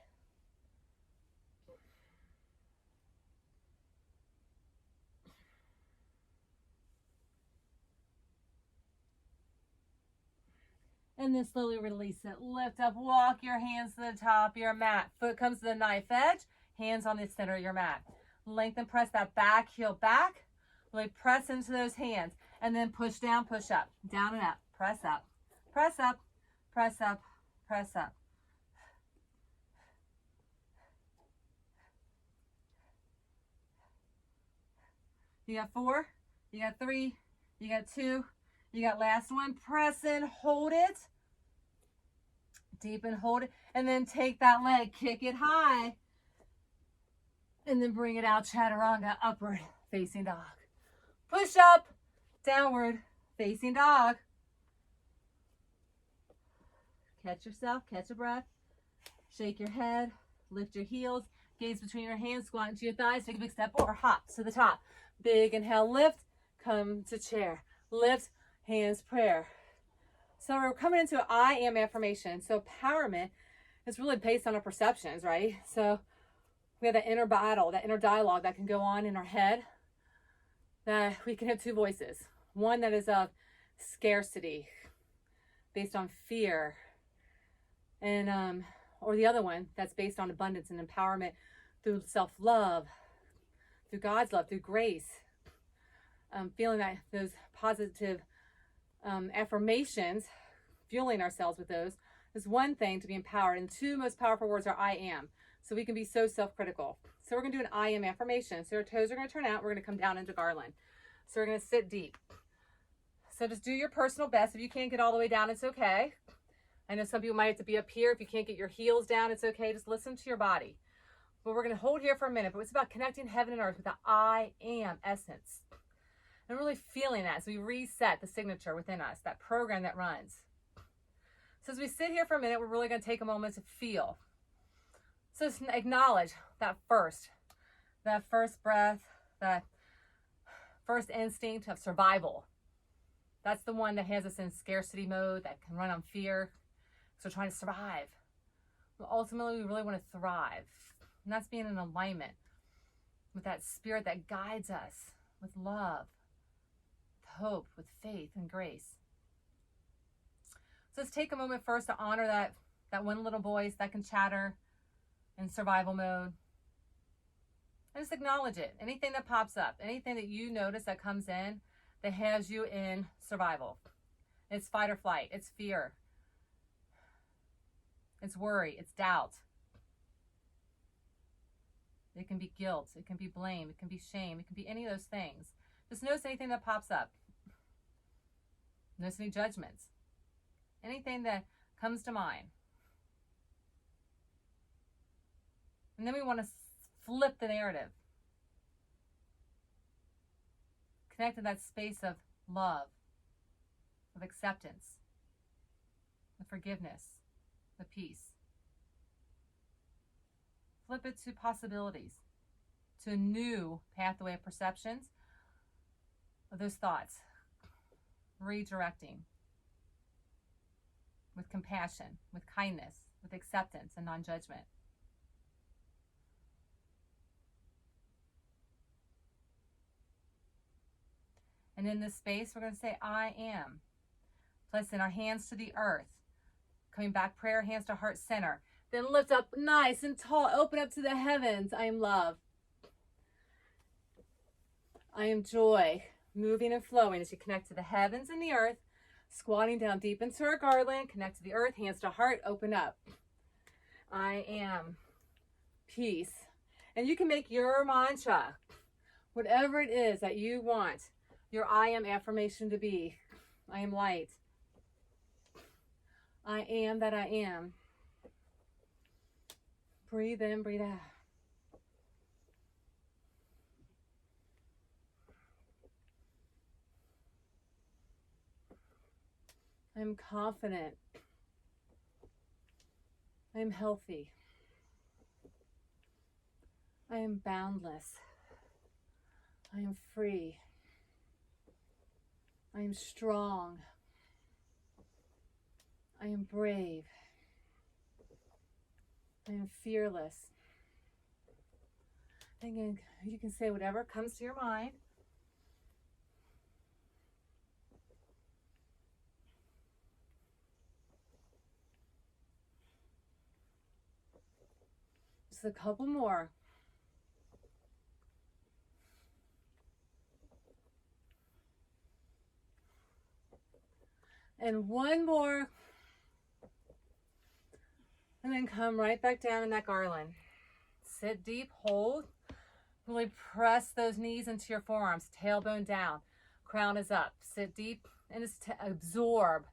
And then slowly release it. Lift up, walk your hands to the top of your mat. Foot comes to the knife edge, hands on the center of your mat. Lengthen, press that back heel back. Really press into those hands. And then push down, push up. Down and up. Press up. Press up. Press up. Press up. You got 4. You got 3. You got 2. You got last one. Press in. Hold it. Deep and hold it. And then take that leg. Kick it high. And then bring it out. Chaturanga. Upward facing dog. Push up. Downward facing dog. Catch yourself. Catch a breath. Shake your head. Lift your heels. Gaze between your hands. Squat into your thighs. Take a big step or hop to the top. Big inhale. Lift. Come to chair. Lift. Hands prayer. So we're coming into an I am affirmation. So empowerment is really based on our perceptions, right? So we have that inner battle, that inner dialogue that can go on in our head, that we can have two voices. One that is of scarcity, based on fear, and or the other one that's based on abundance and empowerment through self-love, through God's love, through grace. Feeling that those positive affirmations, fueling ourselves with those, is one thing to be empowered. And two most powerful words are I am. So we can be so self-critical. So we're going to do an I am affirmation. So our toes are going to turn out. We're going to come down into garland. So we're going to sit deep. So just do your personal best. If you can't get all the way down, it's okay. I know some people might have to be up here. If you can't get your heels down, it's okay. Just listen to your body. But we're going to hold here for a minute. But it's about connecting heaven and earth with the I am essence. And really feeling that as we reset the signature within us, that program that runs. So as we sit here for a minute, we're really going to take a moment to feel. So just acknowledge that first breath, that first instinct of survival. That's the one that has us in scarcity mode, that can run on fear. So we're trying to survive. But ultimately, we really want to thrive. And that's being in alignment with that spirit that guides us with love, with hope, with faith and grace. So let's take a moment first to honor that one little voice that can chatter in survival mode. And just acknowledge it. Anything that pops up, anything that you notice that comes in that has you in survival. It's fight or flight. It's fear. It's worry. It's doubt. It can be guilt. It can be blame. It can be shame. It can be any of those things. Just notice anything that pops up. Notice any judgments. Anything that comes to mind. And then we want to flip the narrative. Connect to that space of love, of acceptance, of forgiveness, of peace. Flip it to possibilities, to a new pathway of perceptions of those thoughts. Redirecting with compassion, with kindness, with acceptance and non-judgment. And in this space, we're going to say, I am. Placing our hands to the earth. Coming back, prayer, hands to heart center. Then lift up nice and tall. Open up to the heavens. I am love. I am joy. Moving and flowing as you connect to the heavens and the earth. Squatting down deep into our garland. Connect to the earth, hands to heart. Open up. I am peace. And you can make your mantra, whatever it is that you want your I am affirmation to be. I am light. I am that I am. Breathe in, breathe out. I am confident. I am healthy. I am boundless. I am free. I am strong. I am brave. I am fearless. Again, you can say whatever comes to your mind. Just a couple more. And one more. And then come right back down in that garland. Sit deep, hold. Really press those knees into your forearms, tailbone down. Crown is up. Sit deep and just absorb.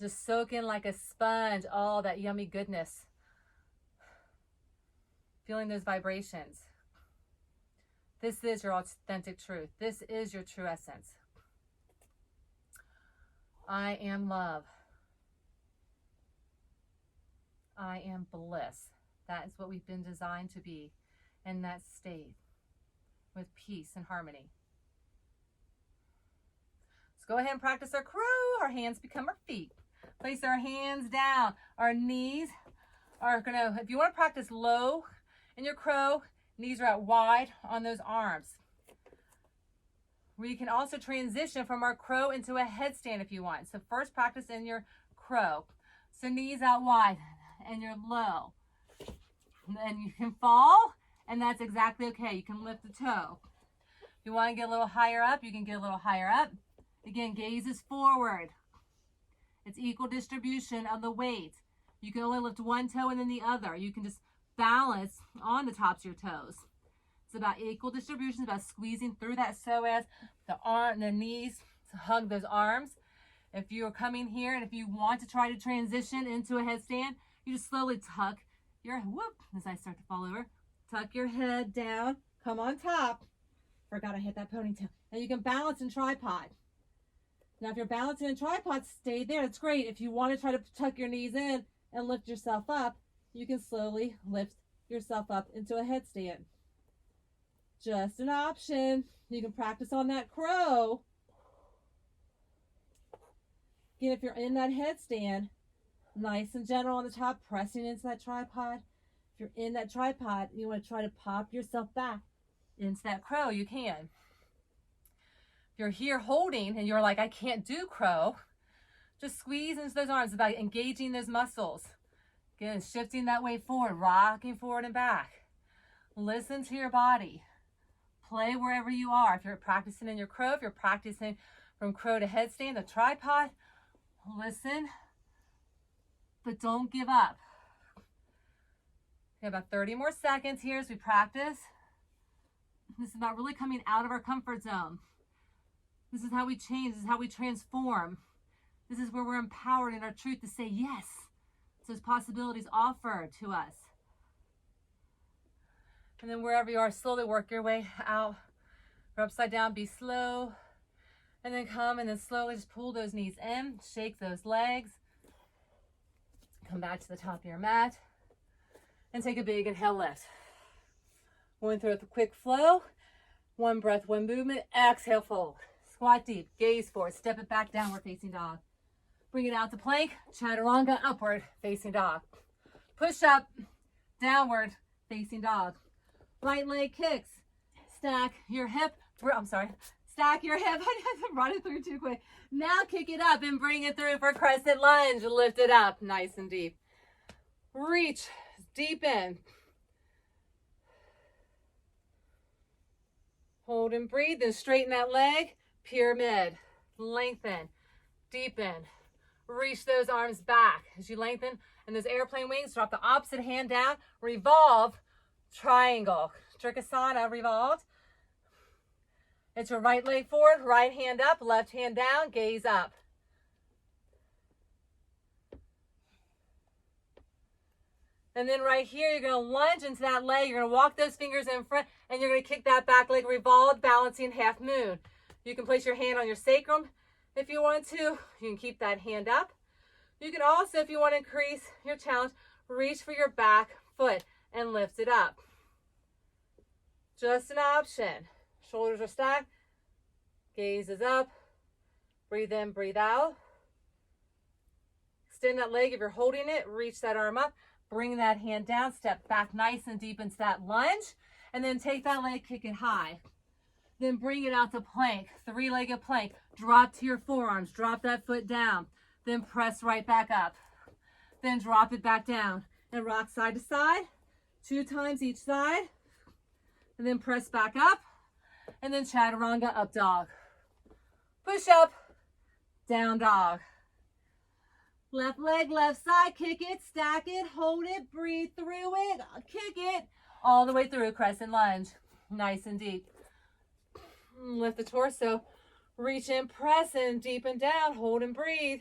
Just soak in like a sponge all that yummy goodness. Feeling those vibrations. This is your authentic truth. This is your true essence. I am love. I am bliss. That is what we've been designed to be in that state with peace and harmony. Let's go ahead and practice our crow. Our hands become our feet. Place our hands down. Our knees are gonna, if you want to practice low in your crow, knees are out wide on those arms. We can also transition from our crow into a headstand if you want. So first practice in your crow. So knees out wide and you're low. And you can fall, and that's exactly okay. You can lift the toe. If you want to get a little higher up, you can get a little higher up. Again, gaze is forward. It's equal distribution of the weight. You can only lift one toe and then the other. You can just balance on the tops of your toes. It's about equal distribution, it's about squeezing through that psoas, the arm, the knees to hug those arms. If you're coming here and if you want to try to transition into a headstand, you just slowly tuck your, as I start to fall over, tuck your head down, come on top. Forgot I hit that ponytail. And you can balance in tripod. Now, if you're balancing in tripod, stay there. It's great. If you want to try to tuck your knees in and lift yourself up, you can slowly lift yourself up into a headstand. Just an option. You can practice on that crow. Again, if you're in that headstand, nice and gentle on the top, pressing into that tripod. If you're in that tripod, you want to try to pop yourself back into that crow, you can. If you're here holding and you're like, I can't do crow, Just squeeze into those arms, about engaging those muscles. Again, shifting that weight forward, rocking forward and back. Listen to your body. Play wherever you are. If you're practicing in your crow, if you're practicing from crow to headstand, the tripod, listen, but don't give up. We have about 30 more seconds here as we practice. This is about really coming out of our comfort zone. This is how we change. This is how we transform. This is where we're empowered in our truth to say yes to those possibilities offered to us. And then wherever you are, slowly work your way out. Or upside down, be slow. And then come and then slowly just pull those knees in. Shake those legs. Come back to the top of your mat. And take a big inhale, lift. Going through with a quick flow. One breath, one movement. Exhale, fold. Squat deep, gaze forward, step it back, downward facing dog. Bring it out to plank, chaturanga, upward facing dog. Push up, downward facing dog. Right leg kicks, stack your hip, stack your hip. I brought it through too quick. Now kick it up and bring it through for crescent lunge. Lift it up, nice and deep. Reach, deep in. Hold and breathe, then straighten that leg. Pyramid, lengthen, deepen, reach those arms back. As you lengthen and those airplane wings, drop the opposite hand down, revolve, triangle. Trikonasana, revolved. It's your right leg forward, right hand up, left hand down, gaze up. And then right here, you're going to lunge into that leg. You're going to walk those fingers in front, and you're going to kick that back leg, revolved, balancing half moon. You can place your hand on your sacrum if you want to. You can keep that hand up. You can also, if you want to increase your challenge, reach for your back foot and lift it up. Just an option. Shoulders are stacked. Gaze is up. Breathe in, breathe out. Extend that leg if you're holding it. Reach that arm up. Bring that hand down. Step back nice and deep into that lunge. And then take that leg, kick it high. Then bring it out to plank, three-legged plank. Drop to your forearms, drop that foot down. Then press right back up. Then drop it back down and rock side to side, 2 times each side. And then press back up. And then chaturanga, up dog. Push up, down dog. Left leg, left side, kick it, stack it, hold it, breathe through it, kick it, all the way through, crescent lunge. Nice and deep. Lift the torso, reach in, press in, deep and down, hold and breathe.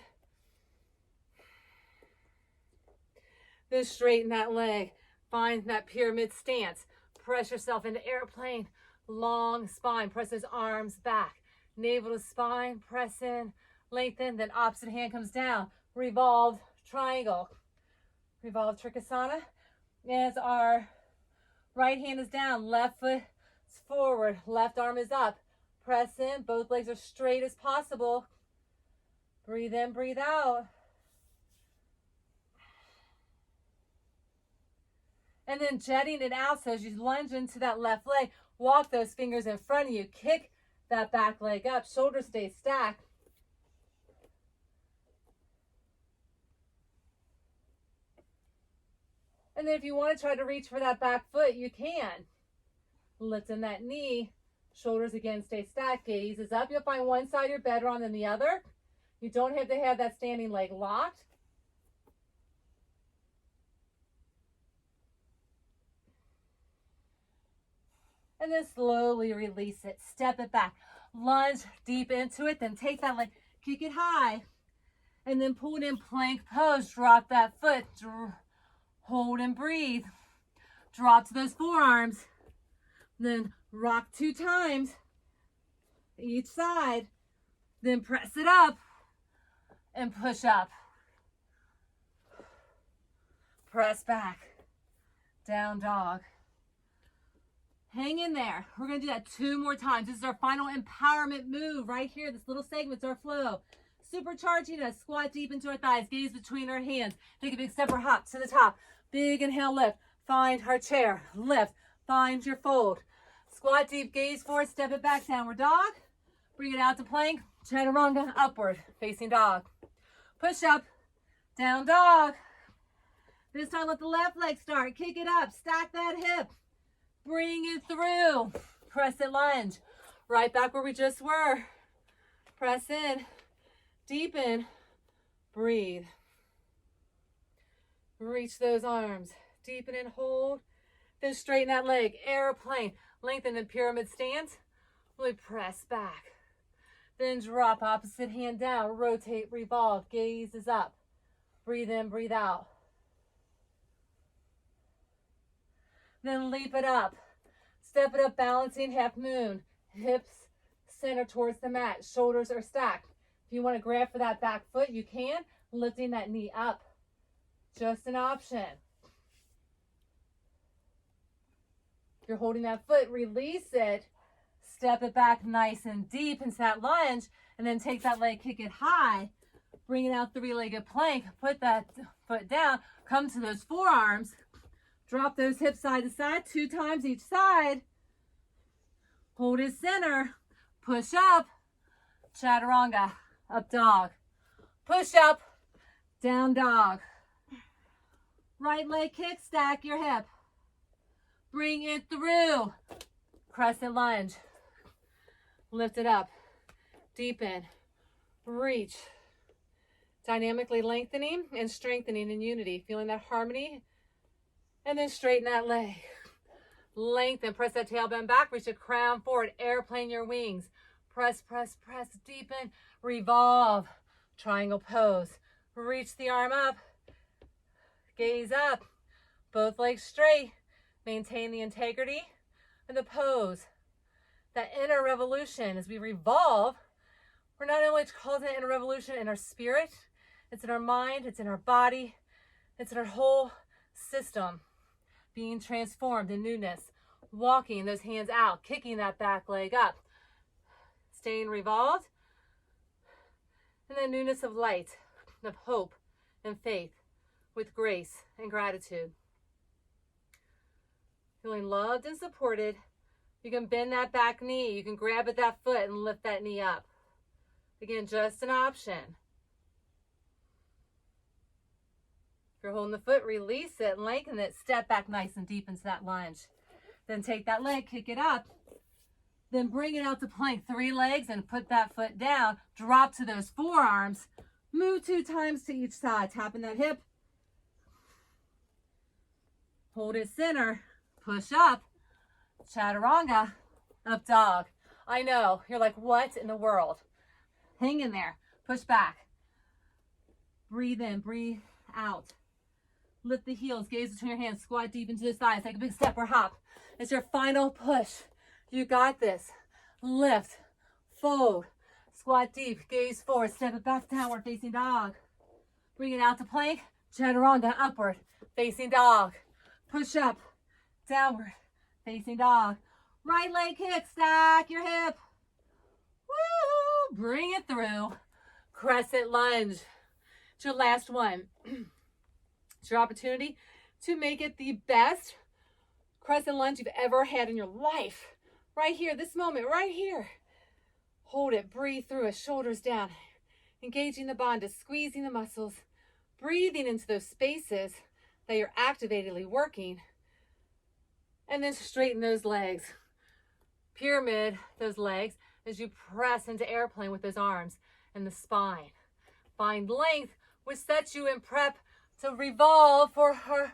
Then straighten that leg, find that pyramid stance, press yourself into airplane, long spine, press those arms back, navel to spine, press in, lengthen, then opposite hand comes down, revolved triangle, revolved Trikonasana. As our right hand is down, left foot is forward, left arm is up. Press in, both legs are straight as possible. Breathe in, breathe out. And then jetting it out, so as you lunge into that left leg, walk those fingers in front of you. Kick that back leg up, shoulders stay stacked. And then if you want to try to reach for that back foot, you can. Lifting that knee. Shoulders again stay stacked, gaze is up. You'll find one side you're better on than the other. You don't have to have that standing leg locked. And then slowly release it, step it back, lunge deep into it, then take that leg, kick it high, and then pull it in plank pose, drop that foot, hold and breathe, drop to those forearms, then rock 2 times each side, then press it up and push up. Press back, down dog. Hang in there. We're going to do that 2 more times. This is our final empowerment move right here. This little segment's our flow. Supercharging us. Squat deep into our thighs. Gaze between our hands. Take a big step or hop to the top. Big inhale, lift. Find our chair. Lift. Find your fold. Squat deep, gaze forward, step it back, downward dog. Bring it out to plank. Chaturanga, upward, facing dog. Push up, down dog. This time let the left leg start. Kick it up, stack that hip. Bring it through. Crescent lunge. Right back where we just were. Press in, deepen, breathe. Reach those arms, deepen and hold. Then straighten that leg, airplane. Lengthen in pyramid stance. Really press back. Then drop opposite hand down, rotate, revolve, gaze is up. Breathe in, breathe out. Then leap it up. Step it up, balancing half moon. Hips center towards the mat. Shoulders are stacked. If you want to grab for that back foot, you can. Lifting that knee up. Just an option. If you're holding that foot, release it. Step it back nice and deep into that lunge. And then take that leg, kick it high. Bring it out three-legged plank. Put that foot down. Come to those forearms. Drop those hips side to side, 2 times each side. Hold it center. Push up. Chaturanga. Up dog. Push up. Down dog. Right leg kick, stack your hip. Bring it through. Crescent lunge. Lift it up. Deepen. Reach. Dynamically lengthening and strengthening in unity. Feeling that harmony. And then straighten that leg. Lengthen. Press that tailbone back. Reach the crown forward. Airplane your wings. Press, press, press. Deepen. Revolve. Triangle pose. Reach the arm up. Gaze up. Both legs straight. Maintain the integrity and the pose. That inner revolution as we revolve, we're not only causing an inner revolution in our spirit, it's in our mind, it's in our body, it's in our whole system. Being transformed in newness. Walking those hands out, kicking that back leg up. Staying revolved. And then newness of light, of hope and faith with grace and gratitude. Feeling loved and supported. You can bend that back knee. You can grab at that foot and lift that knee up. Again, just an option. If you're holding the foot, release it, lengthen it, step back nice and deep into that lunge. Then take that leg, kick it up. Then bring it out to plank, 3 legs, and put that foot down. Drop to those forearms. Move 2 times to each side, tapping that hip. Hold it center. Push up. Chaturanga. Up dog. I know, you're like, what in the world? Hang in there. Push back. Breathe in, breathe out. Lift the heels, gaze between your hands, squat deep into the thighs. Take a big step or hop. It's your final push. You got this. Lift, fold, squat deep, gaze forward, step it back, downward facing dog. Bring it out to plank, chaturanga, upward facing dog. Push up, downward facing dog. Right leg kick, stack your hip. Woo! Bring it through. Crescent lunge. It's your last one. It's your opportunity to make it the best crescent lunge you've ever had in your life. Right here, this moment, right here. Hold it, breathe through it, shoulders down. Engaging the bandha, squeezing the muscles. Breathing into those spaces that you're activatedly working. And then straighten those legs. Pyramid those legs as you press into airplane with those arms and the spine. Find length, which sets you in prep to revolve for her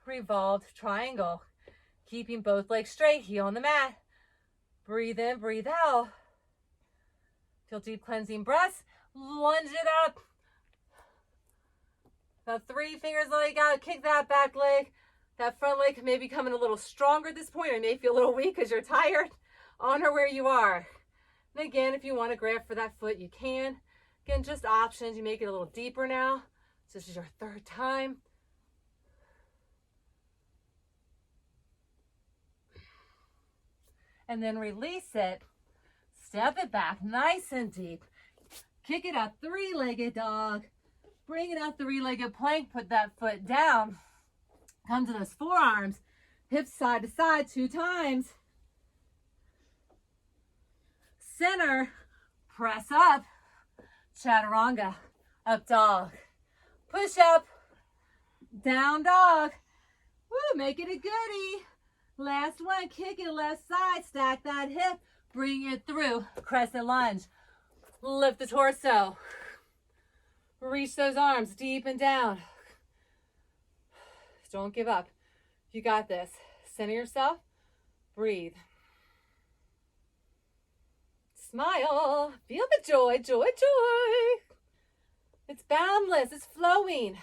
revolved triangle. Keeping both legs straight, heel on the mat. Breathe in, breathe out. Feel deep cleansing breaths. Lunge it up. About 3 fingers leg out. Kick that back leg. That front leg may be coming a little stronger at this point. It may feel a little weak because you're tired. Honor where you are. And again, if you want to grab for that foot, you can. Again, just options. You make it a little deeper now. So this is your 3rd time. And then release it. Step it back nice and deep. Kick it up, 3-legged dog. Bring it out, 3-legged plank. Put that foot down. Come to those forearms. Hips side to side 2 times. Center. Press up. Chaturanga. up dog. Push up, down dog. Woo, make it a goodie. Last one, kick it left side, stack that hip, bring it through, crescent lunge. Lift the torso. Reach those arms deep and down. Don't give up. You got this. Center yourself. Breathe. Smile. Feel the joy, joy, joy. It's boundless. It's flowing.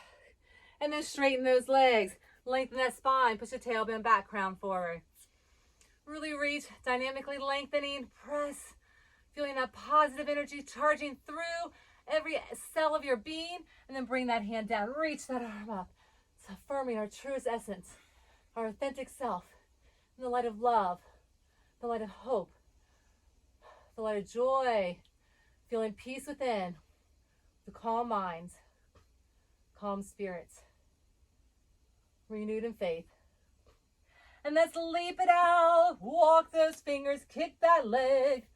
And then straighten those legs. Lengthen that spine. Push the tailbone back, crown forward. Really reach, dynamically lengthening. Press. Feeling that positive energy charging through every cell of your being. And then bring that hand down. Reach that arm up. It's affirming our truest essence, our authentic self, in the light of love, the light of hope, the light of joy, feeling peace within, the calm minds, calm spirits, renewed in faith. And let's leap it out, walk those fingers, kick that leg.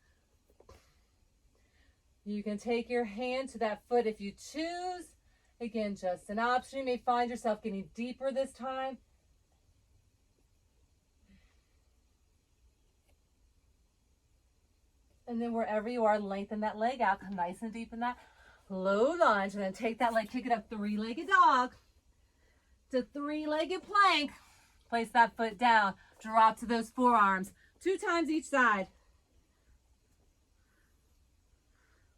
You can take your hand to that foot if you choose. Again, just an option. You may find yourself getting deeper this time. And then wherever you are, lengthen that leg out. Come nice and deep in that low lunge. And then take that leg, kick it up, three-legged dog to three-legged plank. Place that foot down. Drop to those forearms. 2 times each side.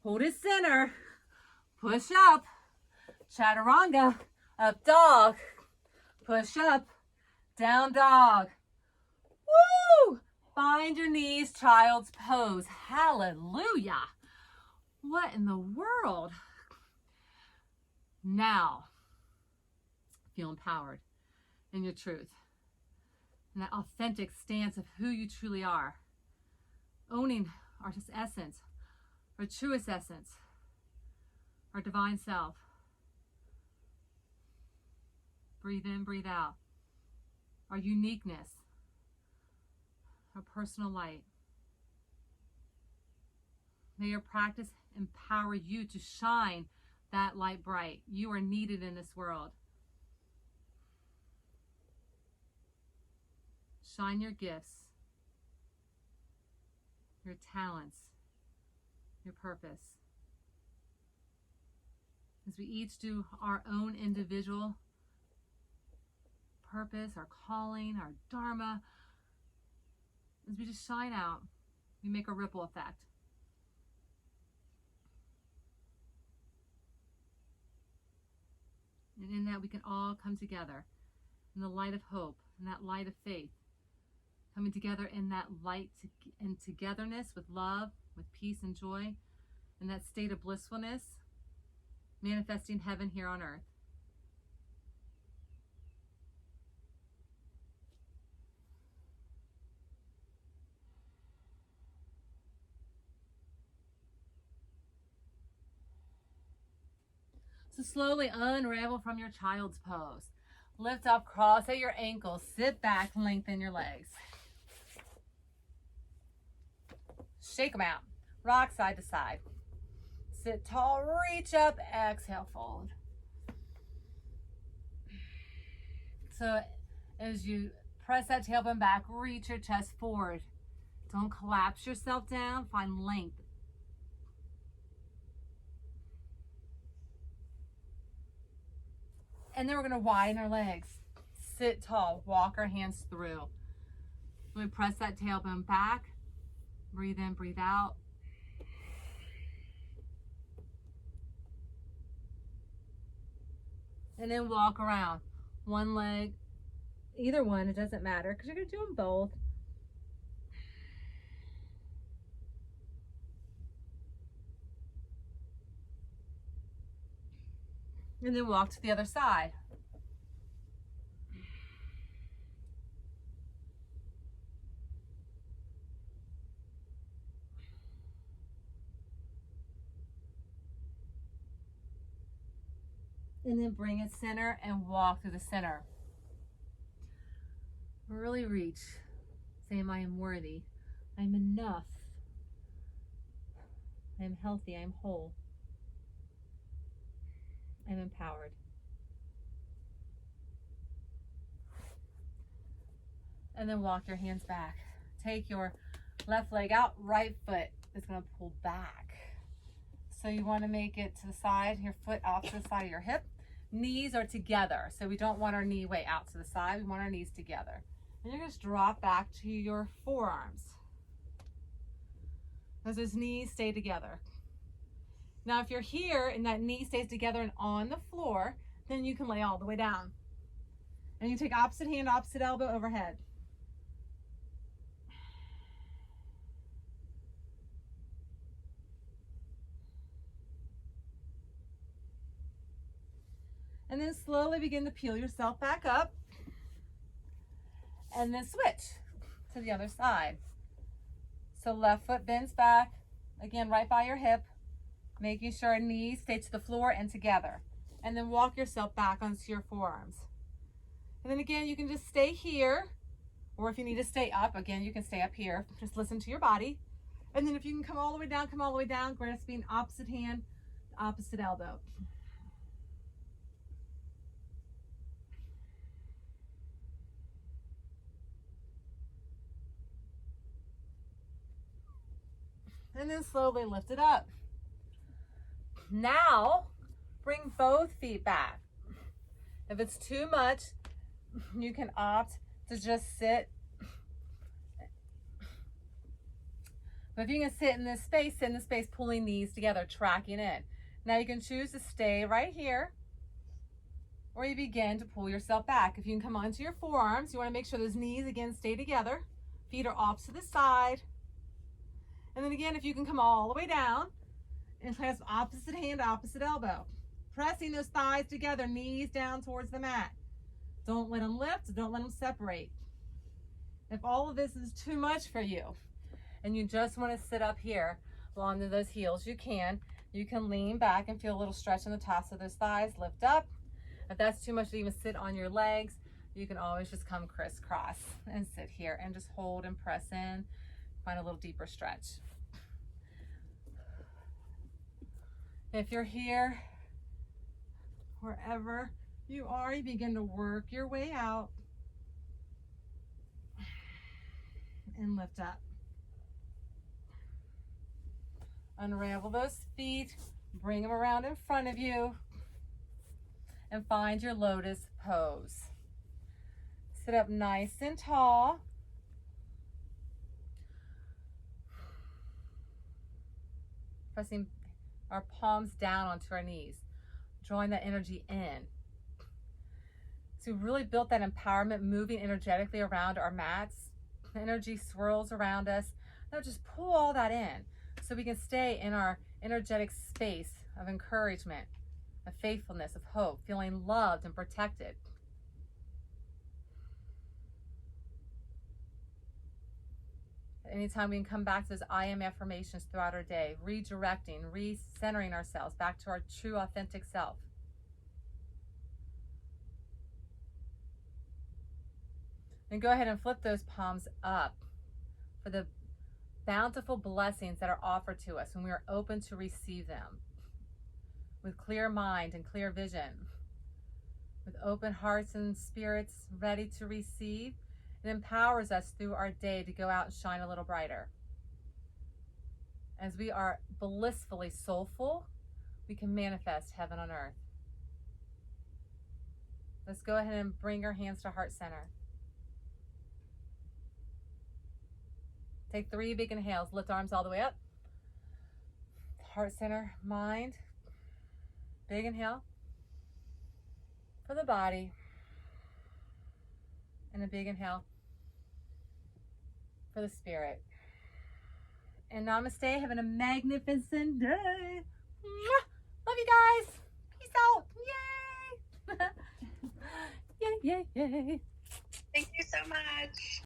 Hold it center. Push up. Chaturanga, up dog, push up, down dog. Woo! Find your knees, child's pose. Hallelujah. What in the world? Now, feel empowered in your truth, in that authentic stance of who you truly are. Owning our essence, our truest essence, our divine self. Breathe in, breathe out. Our uniqueness, our personal light. May your practice empower you to shine that light bright. You are needed in this world. Shine your gifts, your talents, your purpose. As we each do our own individual purpose, our calling, our dharma, as we just shine out, we make a ripple effect. And in that we can all come together in the light of hope, in that light of faith, coming together in that light and togetherness with love, with peace and joy, in that state of blissfulness, manifesting heaven here on earth. So slowly unravel from your child's pose. Lift up, cross at your ankles, sit back, lengthen your legs. Shake them out. Rock side to side. Sit tall, reach up, exhale, fold. So as you press that tailbone back, reach your chest forward. Don't collapse yourself down, find length. And then we're going to widen our legs. Sit tall, walk our hands through. We press that tailbone back. Breathe in, breathe out. And then walk around. One leg, either one, it doesn't matter because you're going to do them both. And then walk to the other side. And then bring it center and walk through the center. Really reach. Saying, I am worthy. I'm enough. I am healthy. I am whole. and empowered. And then walk your hands back. Take your left leg out, right foot is going to pull back. So you want to make it to the side, your foot out to the side of your hip. Knees are together, so we don't want our knee way out to the side. We want our knees together. And you're going to just drop back to your forearms as those knees stay together. Now, if you're here and that knee stays together and on the floor, then you can lay all the way down. And you take opposite hand, opposite elbow overhead. And then slowly begin to peel yourself back up. And then switch to the other side. So left foot bends back, again, right by your hip, making sure our knees stay to the floor and together. And then walk yourself back onto your forearms. And then again, you can just stay here, or if you need to stay up, again, you can stay up here. Just listen to your body. And then if you can come all the way down, come all the way down, grasping opposite hand, opposite elbow. And then slowly lift it up. Now, bring both feet back. If it's too much, you can opt to just sit. But if you can sit in this space, pulling knees together, tracking in. Now you can choose to stay right here, or you begin to pull yourself back. If you can come onto your forearms, you want to make sure those knees again stay together. Feet are off to the side. And then again, if you can come all the way down and clasp opposite hand, opposite elbow. Pressing those thighs together, knees down towards the mat. Don't let them lift, don't let them separate. If all of this is too much for you and you just want to sit up here along to those heels, you can. You can lean back and feel a little stretch in the tops of those thighs, lift up. If that's too much to even sit on your legs, you can always just come crisscross and sit here and just hold and press in. Find a little deeper stretch. If you're here, wherever you are, you begin to work your way out and lift up. Unravel those feet, bring them around in front of you, and find your lotus pose. Sit up nice and tall. Pressing our palms down onto our knees, drawing that energy in. So we really built that empowerment, moving energetically around our mats. The energy swirls around us. Now just pull all that in so we can stay in our energetic space of encouragement, of faithfulness, of hope, feeling loved and protected. Anytime we can come back to those I am affirmations throughout our day, redirecting, recentering ourselves back to our true, authentic self. And go ahead and flip those palms up for the bountiful blessings that are offered to us when we are open to receive them. With clear mind and clear vision. With open hearts and spirits ready to receive. It empowers us through our day to go out and shine a little brighter. As we are blissfully soulful, we can manifest heaven on earth. Let's go ahead and bring our hands to heart center. Take 3 big inhales. Lift arms all the way up. Heart center, mind. Big inhale for the body. And a big inhale for the spirit. And namaste. Having a magnificent day. Love you guys. Peace out. Yay. Yay, yay, yay. Thank you so much.